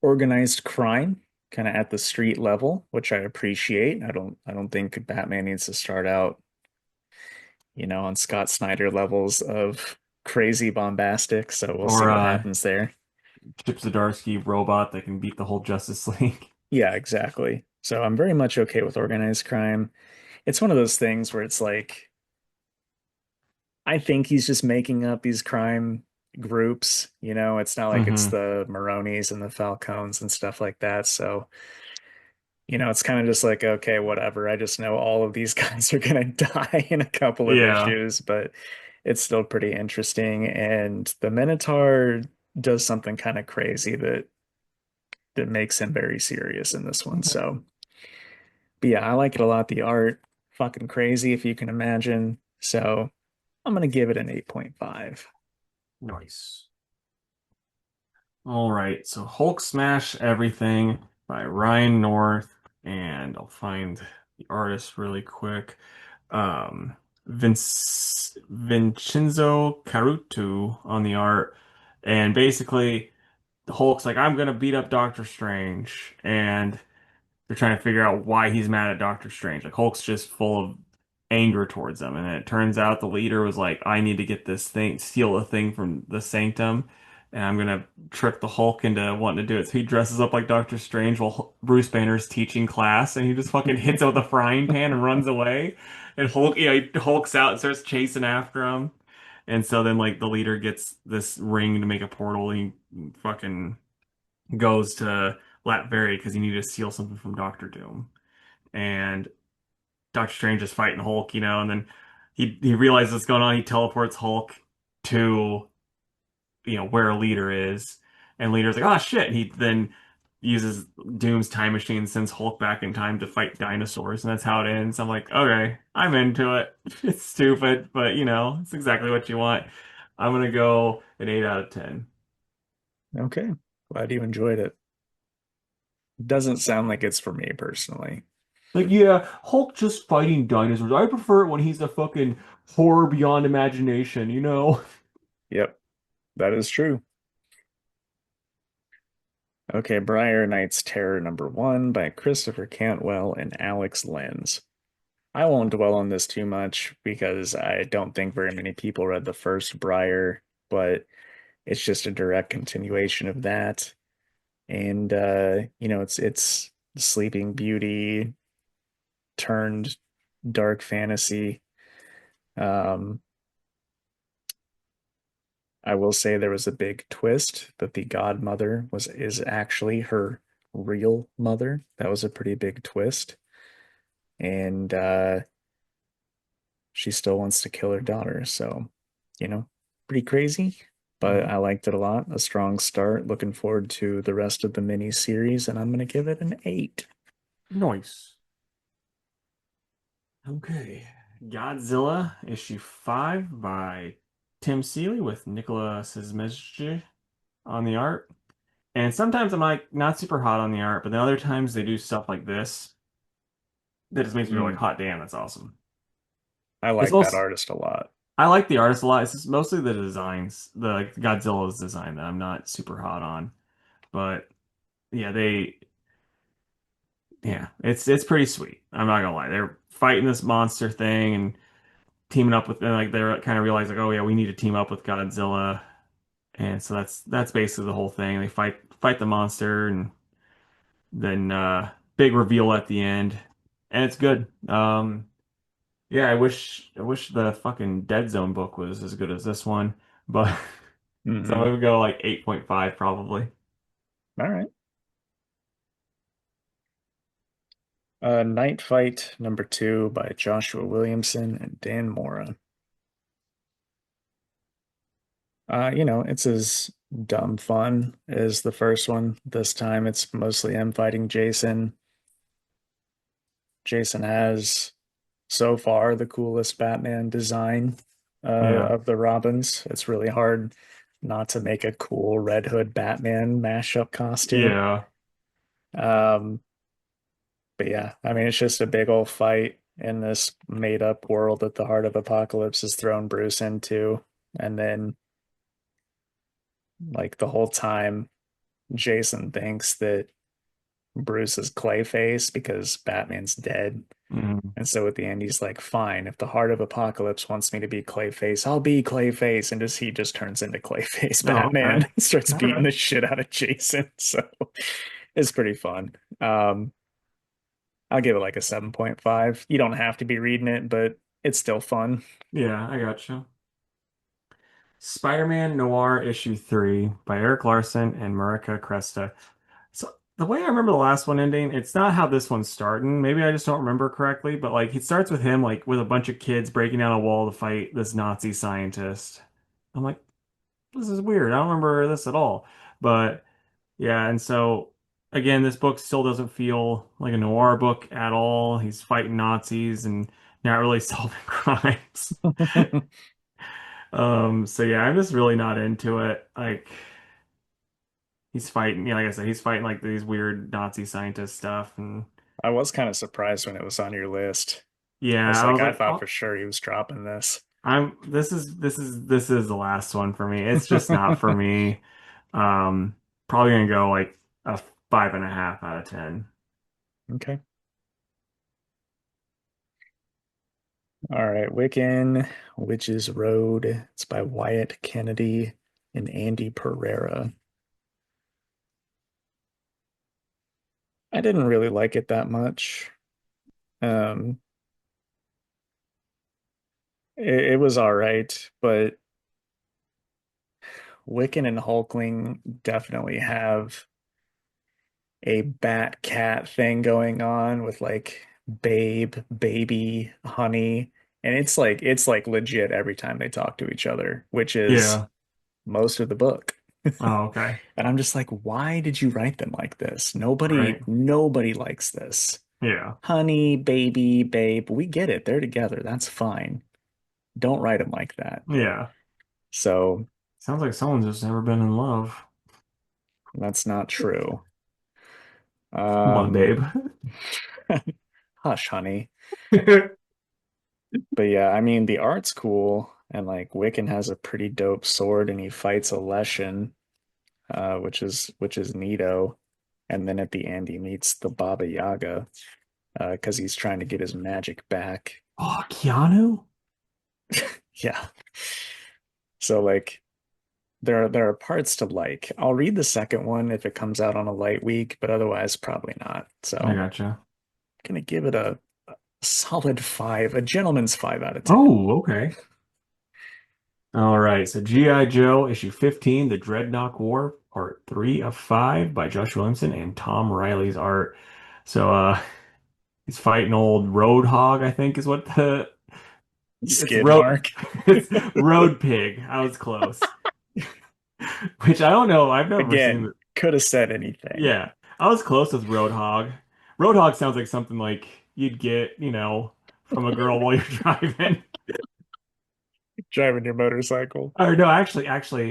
B: organized crime, kind of at the street level, which I appreciate. I don't think Batman needs to start out, on Scott Snyder levels of crazy bombastic, so we'll see
A: Or
B: what happens there.
A: Chip Zdarsky robot that can beat the whole Justice League.
B: Yeah, exactly. So I'm very much okay with organized crime. It's one of those things where it's like I think he's just making up these crime groups, it's not like it's
A: hmm
B: the Maronis and the Falcones and stuff like that. So, it's kind of just like, okay, whatever. I just know all of these guys are gonna die in a couple of
A: Yeah.
B: issues, but it's still pretty interesting. And the Minotaur does something kind of crazy that makes him very serious in this one. So, but yeah, I like it a lot. The art, fucking crazy if you can imagine. So I'm gonna give it an 8.5.
A: Nice. All right, so Hulk Smash Everything by Ryan North, and I'll find the artist really quick. Vincenzo Caruto on the art, and basically Hulk's like, I'm gonna beat up Doctor Strange, and they're trying to figure out why he's mad at Doctor Strange. Like Hulk's just full of anger towards them, and it turns out the leader was like, I need to get this thing, steal a thing from the Sanctum, and I'm gonna trick the Hulk into wanting to do it. So he dresses up like Doctor Strange while Bruce Banner's teaching class, and he just fucking hits it with a frying pan and runs away. And Hulk, he hulks out and starts chasing after him. And so then like the leader gets this ring to make a portal. He fucking goes to Latveria because he needed to steal something from Doctor Doom. And Doctor Strange is fighting Hulk, and then he realizes what's going on. He teleports Hulk to, where a leader is. And leader's like, oh shit. And he then uses Doom's time machine and sends Hulk back in time to fight dinosaurs. And that's how it ends. I'm like, okay, I'm into it. It's stupid, but it's exactly what you want. I'm gonna go an 8 out of 10.
B: Okay. Glad you enjoyed it. Doesn't sound like it's for me personally.
A: Like, yeah, Hulk just fighting dinosaurs. I prefer it when he's a fucking horror beyond imagination?
B: Yep, that is true. Okay, Briar Knight's Terror #1 by Christopher Cantwell and Alex Lenz. I won't dwell on this too much because I don't think very many people read the first Briar, but it's just a direct continuation of that. And it's Sleeping Beauty turned dark fantasy. Um, I will say there was a big twist that the godmother is actually her real mother. That was a pretty big twist. And she still wants to kill her daughter. So, you know, pretty crazy, but
A: Mhm.
B: I liked it a lot. A strong start. Looking forward to the rest of the mini series, and I'm going to give it an 8.
A: Nice. Okay. Godzilla issue 5 by Tim Seeley with Nicola Sismezge on the art. And sometimes I'm like not super hot on the art, but then other times they do stuff like this that just makes me go like,
B: Mm,
A: hot damn, that's awesome.
B: I
A: It's
B: like that
A: most
B: artist a lot.
A: I like the artist a lot. It's just mostly the designs, the like Godzilla's design that I'm not super hot on. But yeah, it's pretty sweet. I'm not gonna lie. They're fighting this monster thing and teaming up with, and like they're kind of realize like, oh yeah, we need to team up with Godzilla, and so that's basically the whole thing. They fight the monster, and then big reveal at the end, and it's good. Yeah, I wish the fucking Dead Zone book was as good as this one, but so
B: Hmm.
A: I would go like 8.5 probably.
B: All right. Night Fight #2 by Joshua Williamson and Dan Mora. It's as dumb fun as the first one. This time it's mostly him fighting Jason. Jason has so far the coolest Batman design
A: Yeah.
B: of the Robins. It's really hard not to make a cool Red Hood Batman mashup costume.
A: Yeah.
B: Um, but yeah, I mean, it's just a big old fight in this made up world that the Heart of Apocalypse has thrown Bruce into. And then, like, the whole time, Jason thinks that Bruce is Clayface because Batman's dead.
A: Mhm.
B: And so at the end, he's like, fine, if the Heart of Apocalypse wants me to be Clayface, I'll be Clayface. And just he just turns into Clayface
A: Oh,
B: Batman
A: okay.
B: and starts
A: All
B: beating
A: right.
B: the shit out of Jason. So it's pretty fun. I'll give it like a 7.5. You don't have to be reading it, but it's still fun.
A: Yeah, I gotcha. Spider-Man Noir issue 3 by Eric Larson and Marika Cresta. So the way I remember the last one ending, it's not how this one's starting. Maybe I just don't remember correctly, but like it starts with him like with a bunch of kids breaking down a wall to fight this Nazi scientist. I'm like, this is weird. I don't remember this at all. But yeah, and so again, this book still doesn't feel like a noir book at all. He's fighting Nazis and not really solving crimes. So yeah, I'm just really not into it. Like he's fighting, yeah, like I said, he's fighting like these weird Nazi scientist stuff, and
B: I was kind of surprised when it was on your list. I was
A: yeah, I
B: like,
A: was
B: I
A: like,
B: thought for
A: oh,
B: sure he was dropping this.
A: this is the last one for me. It's just not for me. Um, Probably gonna go like a 5.5 out of 10.
B: Okay. All right. Wiccan, Witches Road. It's by Wyatt Kennedy and Andy Pereira. I didn't really like it that much. Um, it was all right, but Wiccan and Hulkling definitely have a bat cat thing going on with like babe, baby, honey. And it's like legit every time they talk to each other, which is
A: Yeah.
B: most of the book.
A: Oh, okay.
B: And I'm just like, why did you write them like this?
A: Right.
B: Nobody likes this.
A: Yeah.
B: Honey, baby, babe, we get it. They're together. That's fine. Don't write them like that.
A: Yeah.
B: So
A: Sounds like someone's just never been in love.
B: that's not true.
A: Come on,
B: Um,
A: babe.
B: hush, honey. But yeah, I mean, the art's cool, and like Wiccan has a pretty dope sword, and he fights a Leshen, which is neato. And then at the end, he meets the Baba Yaga, because he's trying to get his magic back.
A: Oh, Keanu?
B: Yeah. So like, there are parts to like. I'll read the second one if it comes out on a light week, but otherwise, probably not. So
A: I
B: I'm
A: gotcha.
B: gonna give it a solid five, a gentleman's 5 out of 10.
A: Oh, okay. All right. So G.I. Joe issue 15, The Dreadnought War, part 3 of 5 by Josh Williamson and Tom Riley's art. So he's fighting old Roadhog, I think is what the it's
B: Skid
A: road
B: mark.
A: it's Road Pig. I was close. Which I don't know. I've never seen
B: Again,
A: it.
B: could have said anything.
A: Yeah. I was close with Roadhog. Roadhog sounds like something like you'd get, from a girl while you're driving.
B: Driving your motorcycle.
A: Or no, actually,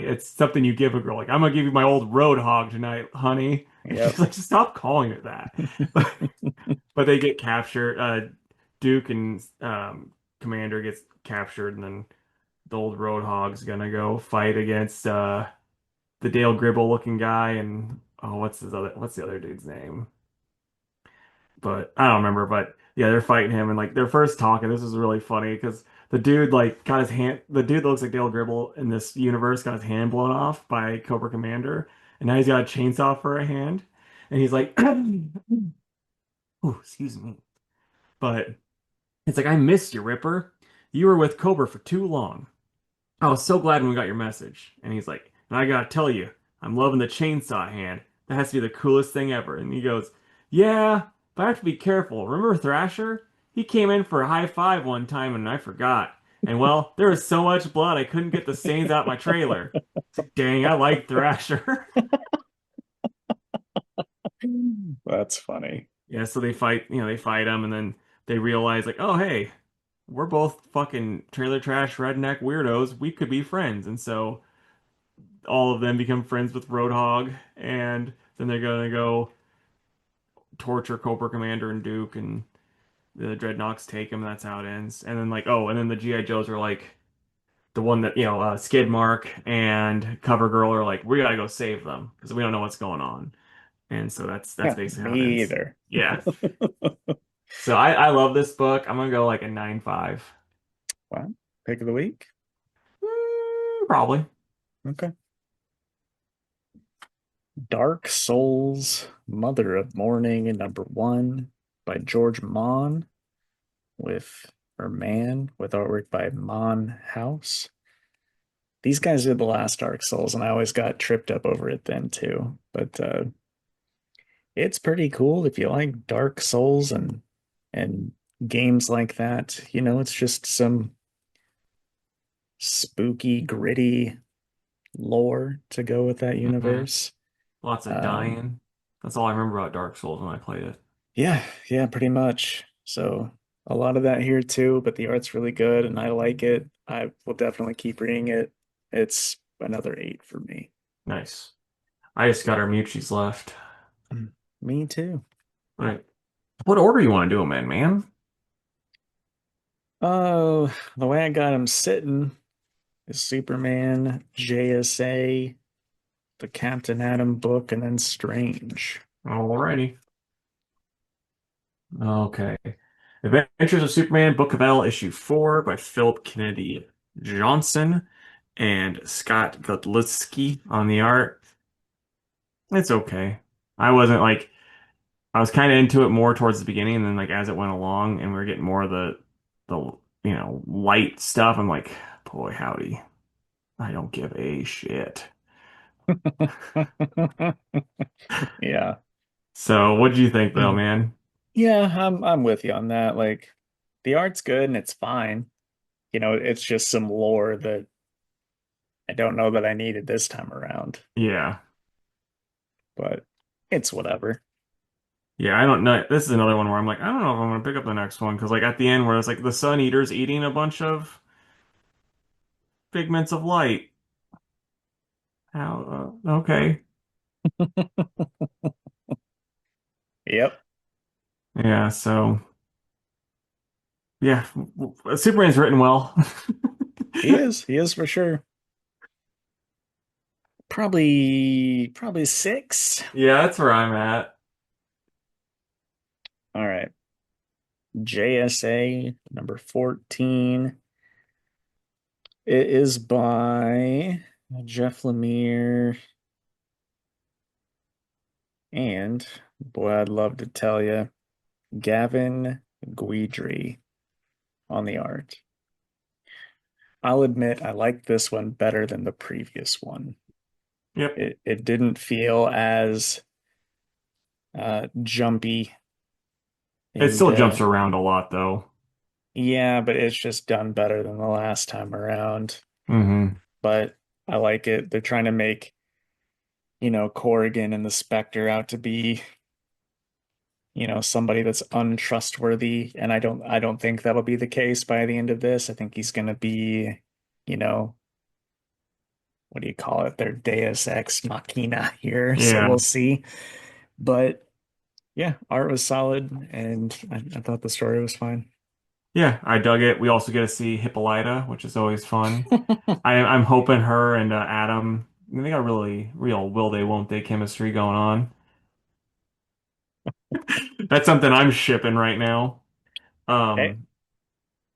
A: it's something you give a girl. Like, I'm gonna give you my old road hog tonight, honey. And she's
B: Yep.
A: like, stop calling it that. But they get captured. Duke and Commander gets captured, and then the old road hog's gonna go fight against the Dale Gribble looking guy, and oh, what's the other dude's name? But I don't remember. But yeah, they're fighting him, and like their first talking. This is really funny because the dude like got his hand. The dude that looks like Dale Gribble in this universe got his hand blown off by Cobra Commander, and now he's got a chainsaw for a hand, and he's like, "Oh, excuse me," but it's like I missed you, Ripper. You were with Cobra for too long. I was so glad when we got your message. And he's like, and I gotta tell you, I'm loving the chainsaw hand. That has to be the coolest thing ever. And he goes, yeah, but I have to be careful. Remember Thrasher? He came in for a high five one time and I forgot. And well, there was so much blood I couldn't get the stains out my trailer. Dang, I like Thrasher.
B: That's funny.
A: Yeah, so they fight, they fight him and then they realize like, oh hey, we're both fucking trailer trash redneck weirdos. We could be friends. And so all of them become friends with Roadhog and then they're gonna go torture Cobra Commander and Duke and the Dreadnoks take him. That's how it ends. And then like, oh, and then the GI Joes are like the one that Skidmark and CoverGirl are like, we gotta go save them because we don't know what's going on. And so that's
B: Yeah,
A: basically how it
B: me
A: ends.
B: either.
A: Yeah. So I love this book. I'm gonna go like a 9.5.
B: Well, pick of the week.
A: Probably.
B: Okay. Dark Souls, Mother of Mourning, #1 by George Mon with or Man with artwork by Mon House. These guys did the last Dark Souls, and I always got tripped up over it then too. But it's pretty cool if you like Dark Souls and games like that. It's just some spooky, gritty lore to go with that
A: Hmm.
B: universe.
A: Lots of
B: Um,
A: dying. That's all I remember about Dark Souls when I played it.
B: yeah, yeah, pretty much. So a lot of that here too, but the art's really good and I like it. I will definitely keep reading it. It's another 8 for me.
A: Nice. I just got our Muchis left.
B: Me too.
A: All right. What order you want to do them in, man?
B: Oh, the way I got him sitting is Superman, JSA, the Captain Atom book, and then Strange.
A: Alrighty. Okay. Adventures of Superman, Book of L, Issue 4 by Philip Kennedy Johnson and Scott Godlewski on the art. It's okay. I wasn't like I was kind of into it more towards the beginning, and then like as it went along, and we were getting more of the light stuff. I'm like, boy, howdy, I don't give a shit.
B: Yeah.
A: So, what do you think, though, man?
B: Yeah, I'm with you on that. Like the art's good and it's fine. It's just some lore that I don't know that I needed this time around,
A: Yeah,
B: but it's whatever.
A: yeah. I don't know. This is another one where I'm like, I don't know if I'm gonna pick up the next one because like at the end where it's like the Sun Eater's eating a bunch of figments of light. How? Okay.
B: Yep.
A: Yeah. So yeah, Superman's written well.
B: He is. He is for sure. Probably 6.
A: Yeah, that's where I'm at.
B: All right. JSA #14. It is by Jeff Lemire and boy, I'd love to tell you, Gavin Guidry on the art. I'll admit I liked this one better than the previous one.
A: Yep.
B: It didn't feel as jumpy
A: It
B: and
A: still jumps around a lot though.
B: yeah, but it's just done better than the last time around.
A: Hmm.
B: But I like it. They're trying to make, Corrigan and the Spectre out to be, somebody that's untrustworthy. And I don't think that'll be the case by the end of this. I think he's gonna be, you know, what do you call it? Their Deus Ex Machina here. So
A: Yeah.
B: we'll see. But yeah, art was solid and I thought the story was fine.
A: Yeah, I dug it. We also get to see Hippolyta, which is always fun. I'm hoping her and Adam, they got really real will they won't they chemistry going on. That's something I'm shipping right now.
B: Hey,
A: Um,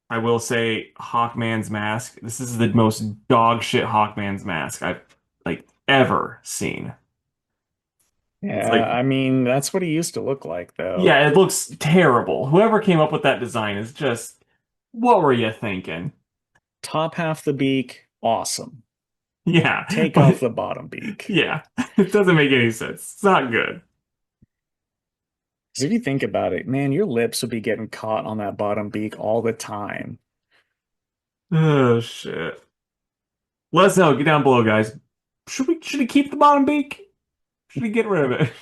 A: I will say Hawkman's mask. This is the most dog shit Hawkman's mask I've like ever seen. It's
B: yeah,
A: like,
B: I mean, that's what he used to look like, though.
A: yeah, it looks terrible. Whoever came up with that design is just, what were you thinking?
B: Top half the beak, awesome.
A: Yeah,
B: Take off
A: but
B: the bottom beak.
A: yeah, it doesn't make any sense. It's not good.
B: Because if you think about it, man, your lips would be getting caught on that bottom beak all the time.
A: Oh shit. Let us know. Get down below, guys. Should we keep the bottom beak? Should we get rid of it?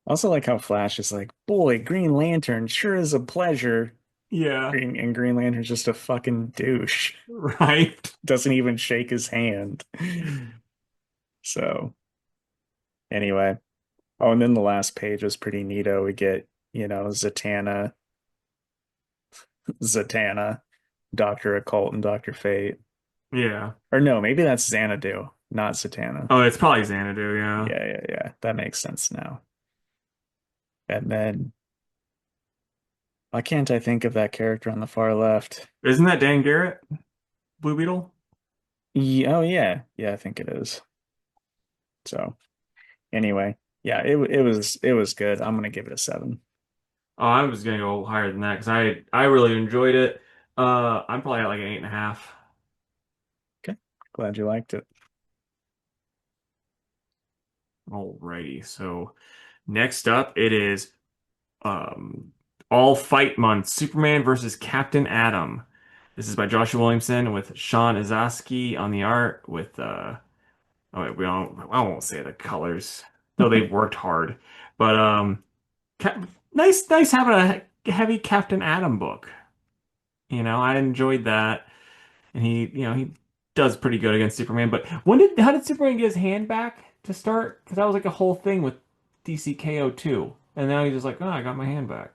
B: Also, like how Flash is like, boy, Green Lantern sure is a pleasure.
A: Yeah,
B: Green Lantern's just a fucking douche.
A: right.
B: Doesn't even shake his hand. So, anyway. Oh, and then the last page was pretty neato. We get, Zatanna, Dr. Occult, and Dr. Fate.
A: Yeah.
B: Or no, maybe that's Xanadu, not Zatanna.
A: Oh, it's probably Xanadu, yeah.
B: Yeah, yeah, yeah. That makes sense now. And then why can't I think of that character on the far left?
A: Isn't that Dan Garrett, Blue Beetle?
B: Oh yeah, yeah, I think it is. So anyway, yeah, it was good. I'm gonna give it a 7.
A: Oh, I was gonna go higher than that because I really enjoyed it. I'm probably at like an 8.5.
B: Okay, glad you liked it.
A: Alrighty, so next up it is um All Fight Month, Superman versus Captain Atom. This is by Joshua Williamson with Sean Izaski on the art with oh wait, I won't say the colors, though they've worked hard. But nice having a heavy Captain Atom book. I enjoyed that. And he does pretty good against Superman. But how did Superman get his hand back to start? Because that was like a whole thing with DCKO 2. And now he's just like, oh, I got my hand back.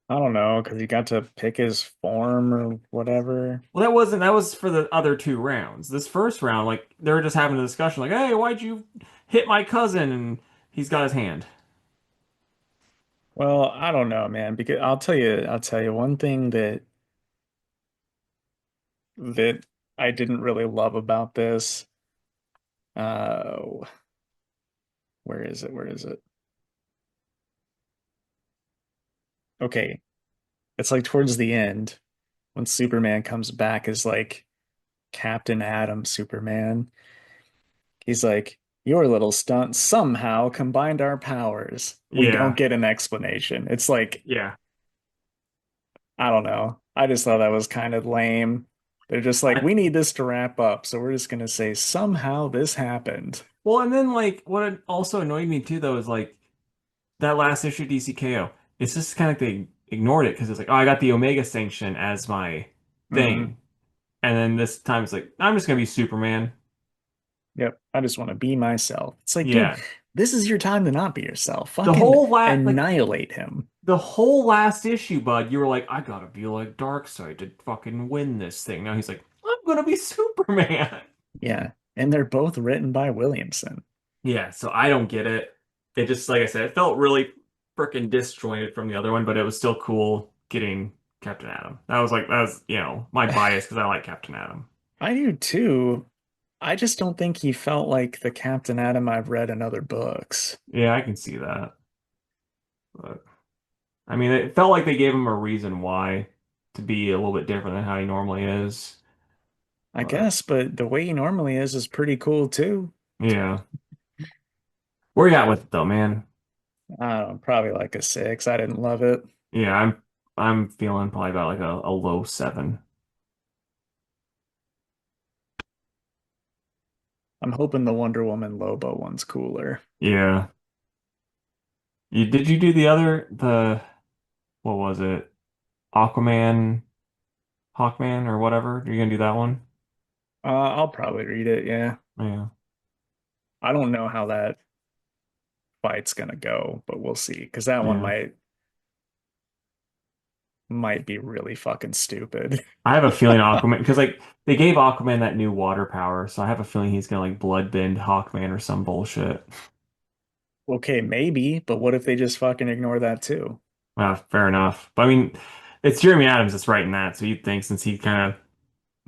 B: I don't know, because he got to pick his form or whatever.
A: Well, that was for the other two rounds. This first round, like they were just having a discussion, like, hey, why'd you hit my cousin? And he's got his hand.
B: Well, I don't know, man, because I'll tell you one thing that I didn't really love about this. Uh, where is it? Where is it? Okay, it's like towards the end when Superman comes back as like Captain Atom Superman. He's like, your little stunt somehow combined our powers. We don't
A: Yeah.
B: get an explanation. It's like,
A: Yeah.
B: I don't know. I just thought that was kind of lame. They're just like,
A: I,
B: we need this to wrap up, so we're just gonna say somehow this happened.
A: well, and then like what also annoyed me too, though, is like that last issue of DCKO. It's just kind of like they ignored it because it's like, oh, I got the Omega Sanction as my
B: Hmm.
A: thing. And then this time it's like, I'm just gonna be Superman.
B: Yep. I just want to be myself. It's like, dude,
A: Yeah.
B: this is your time to not be yourself.
A: The
B: Fucking
A: whole
B: annihilate him.
A: the whole last issue, bud, you were like, I gotta be like Darkseid to fucking win this thing. Now he's like, I'm gonna be Superman.
B: Yeah. And they're both written by Williamson.
A: Yeah, so I don't get it. It just, like I said, it felt really freaking disjointed from the other one, but it was still cool getting Captain Atom. That was, my bias because I like Captain Atom.
B: I do too. I just don't think he felt like the Captain Atom I've read in other books.
A: Yeah, I can see that. But I mean, it felt like they gave him a reason why to be a little bit different than how he normally is.
B: I
A: But
B: guess, but the way he normally is pretty cool too.
A: yeah. Where you at with it though, man?
B: I don't know, probably like a 6. I didn't love it.
A: Yeah, I'm feeling probably about like a low 7.
B: I'm hoping the Wonder Woman Lobo one's cooler.
A: Yeah. Did you do the what was it? Aquaman, Hawkman or whatever? Are you gonna do that one?
B: I'll probably read it, yeah.
A: Yeah.
B: I don't know how that fight's gonna go, but we'll see. Because that one
A: Yeah.
B: might be really fucking stupid.
A: I have a feeling Aquaman because like they gave Aquaman that new water power, so I have a feeling he's gonna like bloodbend Hawkman or some bullshit.
B: Okay, maybe, but what if they just fucking ignore that too?
A: Fair enough. But I mean, it's Jeremy Adams that's writing that, so you'd think since he kind of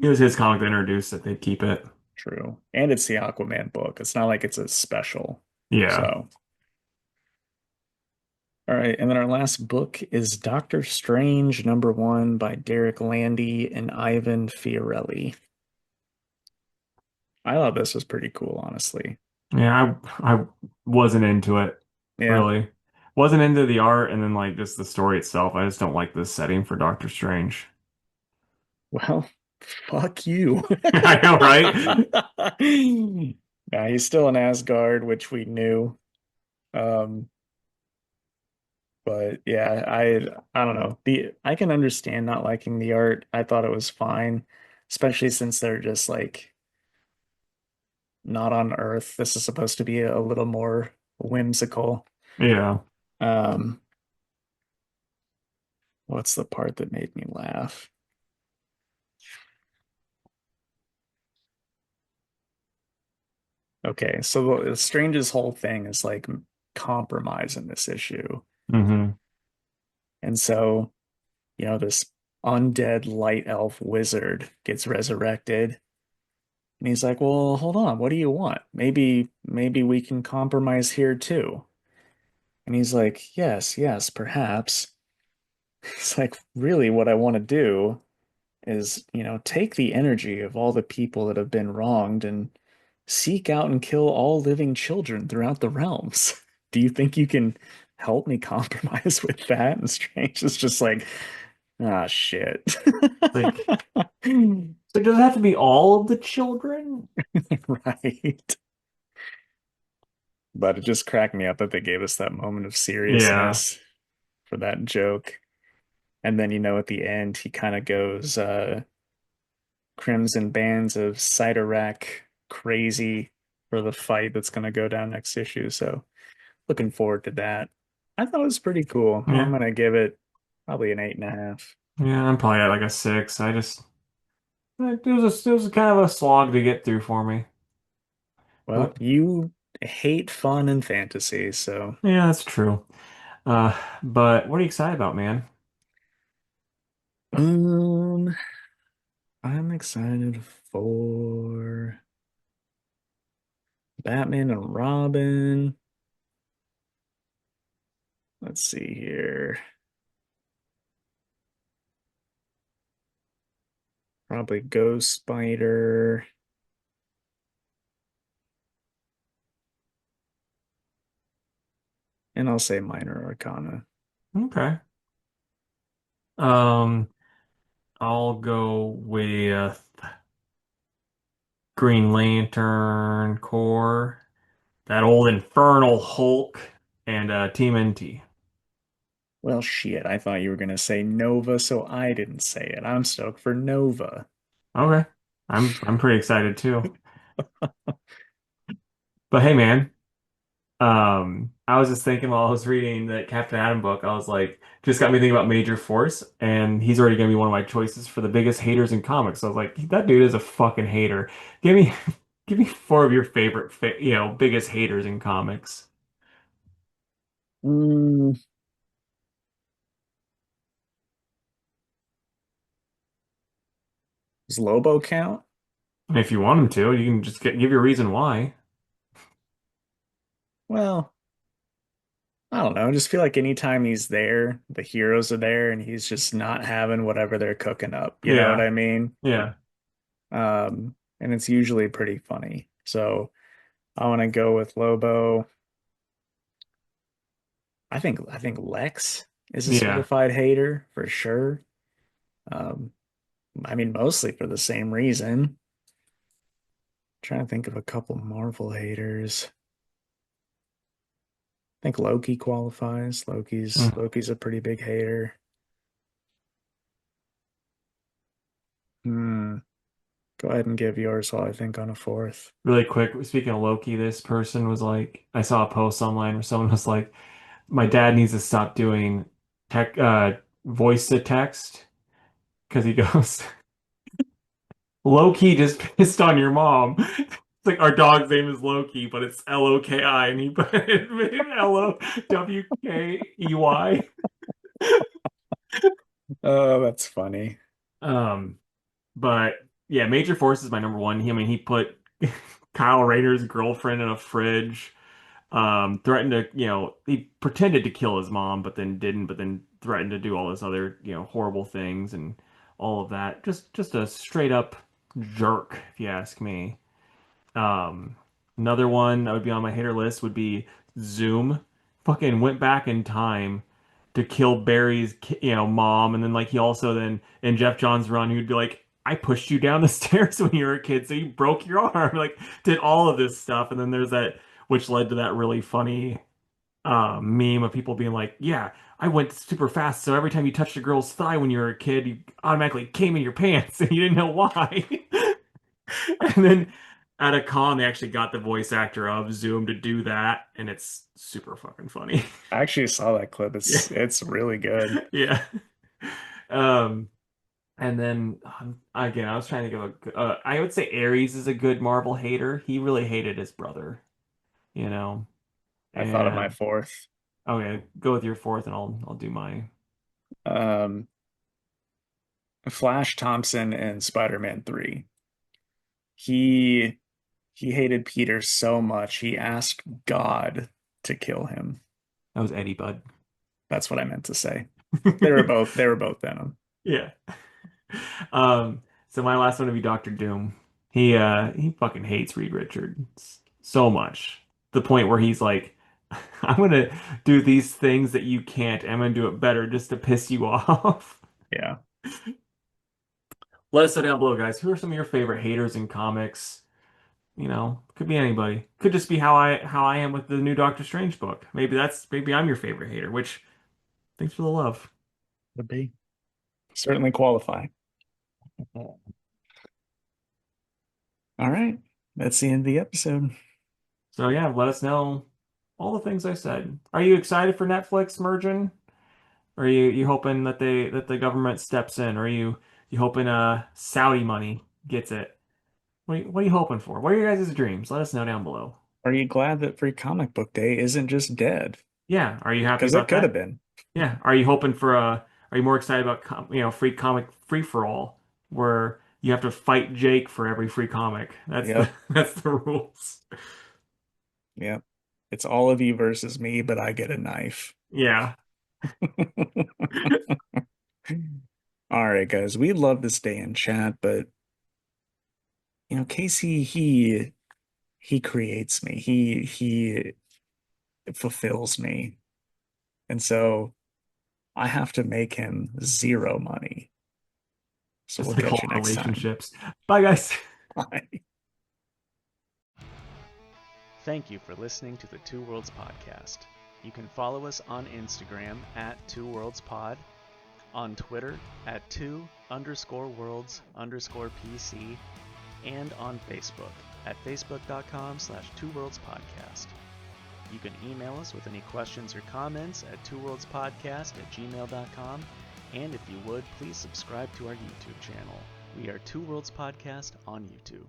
A: it was his comic to introduce that they'd keep it.
B: True. And it's the Aquaman book. It's not like it's a special.
A: Yeah.
B: So, all right. And then our last book is Doctor Strange #1 by Derek Landy and Ivan Fiorelli. I thought this was pretty cool, honestly.
A: Yeah, I wasn't into it.
B: Yeah.
A: really. Wasn't into the art and then like just the story itself. I just don't like this setting for Doctor Strange.
B: Well, fuck you.
A: I know, right?
B: Yeah, he's still in Asgard, which we knew. Um, but yeah, I don't know. I can understand not liking the art. I thought it was fine, especially since they're just like not on Earth. This is supposed to be a little more whimsical.
A: Yeah.
B: Um, what's the part that made me laugh? Okay, so the strangest whole thing is like compromise in this issue.
A: Hmm.
B: And so, this undead light elf wizard gets resurrected. And he's like, "Well, hold on, what do you want? Maybe we can compromise here too." And he's like, "Yes, yes, perhaps." He's like, "Really, what I want to do is, take the energy of all the people that have been wronged and seek out and kill all living children throughout the realms. Do you think you can help me compromise with that?" And Strange is just like, ah, shit.
A: Like, so does it have to be all of the children?
B: Right. But it just cracked me up that they gave us that moment of
A: Yeah.
B: seriousness for that joke. And then, at the end, he kind of goes Crimson Bands of Cyttorak crazy for the fight that's going to go down next issue. So looking forward to that. I thought it was pretty cool. I'm
A: Yeah.
B: going to give it probably an 8.5.
A: Yeah, I'm probably at like a six. It was kind of a slog to get through for me.
B: Well,
A: But
B: you hate fun and fantasy, so
A: yeah, that's true. But what are you excited about, man?
B: um, I'm excited for Batman and Robin. Let's see here. Probably Ghost Spider, and I'll say Minor Arcana.
A: Okay. Um, I'll go with Green Lantern Corps, that old Infernal Hulk, and Team NT.
B: Well, shit, I thought you were gonna say Nova, so I didn't say it. I'm stoked for Nova.
A: Okay. I'm pretty excited too. But hey, man. I was just thinking while I was reading that Captain Atom book, I was like, just got me thinking about Major Force, and he's already gonna be one of my choices for the biggest haters in comics. So I was like, that dude is a fucking hater. Give me, give me four of your favorite, biggest haters in comics.
B: Mm, does Lobo count?
A: And if you want him to, you can just give your reason why.
B: Well, I don't know. I just feel like anytime he's there, the heroes are there, and he's just not having whatever they're cooking up. You know what
A: Yeah,
B: I mean?
A: yeah,
B: And it's usually pretty funny. So I want to go with Lobo. I think Lex is a
A: yeah.
B: certified hater for sure. Um, I mean, mostly for the same reason. Trying to think of a couple Marvel haters. I think Loki qualifies. Loki's
A: Mm.
B: Loki's a pretty big hater. Hmm. Go ahead and give yours while I think on a fourth.
A: Really quick, speaking of Loki, this person was like, I saw a post online where someone was like, my dad needs to stop doing tech, voice to text because he goes, Loki just pissed on your mom. It's like our dog's name is Loki, but it's Loki, and he put it Lowkey.
B: Oh, that's funny.
A: Um, but yeah, Major Force is my number one. He put Kyle Rayner's girlfriend in a fridge. Threatened to, he pretended to kill his mom, but then didn't, but then threatened to do all this other, horrible things and all of that. Just a straight up jerk, if you ask me. Um, Another one that would be on my hater list would be Zoom fucking went back in time to kill Barry's, mom, and then like he also then in Jeff Johns' run, he'd be like, "I pushed you down the stairs when you were a kid, so you broke your arm." Like did all of this stuff, and then there's that, which led to that really funny meme of people being like, "Yeah, I went super fast, so every time you touched a girl's thigh when you were a kid, you automatically came in your pants, and you didn't know why." And then at a con, they actually got the voice actor of Zoom to do that, and it's super fucking funny.
B: I actually saw that clip.
A: Yeah,
B: It's really good.
A: yeah. Um, and then again, I was trying to give I would say Ares is a good Marvel hater. He really hated his brother, you know.
B: I thought of my
A: And
B: fourth.
A: okay, go with your fourth, and I'll do my.
B: Um, Flash Thompson in Spider-Man 3. He he hated Peter so much he asked God to kill him.
A: That was Eddie Bud.
B: That's what I meant to say. They were both Venom.
A: Yeah. So my last one would be Doctor Doom. He fucking hates Reed Richards so much. The point where he's like, I'm gonna do these things that you can't. I'm gonna do it better just to piss you off.
B: Yeah.
A: Let us know down below, guys. Who are some of your favorite haters in comics? Could be anybody. Could just be how I am with the new Doctor Strange book. Maybe I'm your favorite hater, which thanks for the love.
B: Would be. Certainly qualify. All right. That's the end of the episode.
A: So yeah, let us know all the things I said. Are you excited for Netflix merging? Or are you hoping that the government steps in? Or are you hoping Saudi money gets it? What are you hoping for? What are your guys' dreams? Let us know down below.
B: Are you glad that Free Comic Book Day isn't just dead?
A: Yeah, are you happy
B: Because it
A: about
B: could have
A: that?
B: been.
A: Yeah, are you hoping for are you more excited about free for all where you have to fight Jake for every free comic? That's the
B: Yep.
A: that's the rules.
B: Yep. It's all of you versus me, but I get a knife.
A: Yeah.
B: All right, guys. We love to stay in chat, but Casey, he creates me. He fulfills me. And so I have to make him zero money. So
A: It's
B: we'll
A: like all
B: catch you next time.
A: relationships. Bye guys.
B: Bye.
C: Thank you for listening to the Two Worlds Podcast. You can follow us on Instagram at Two Worlds Pod, on Twitter at two_worlds_PC, and on Facebook at facebook.com/twoworldspodcast. You can email us with any questions or comments at twoworldspodcast@gmail.com, and if you would, please subscribe to our YouTube channel. We are Two Worlds Podcast on YouTube.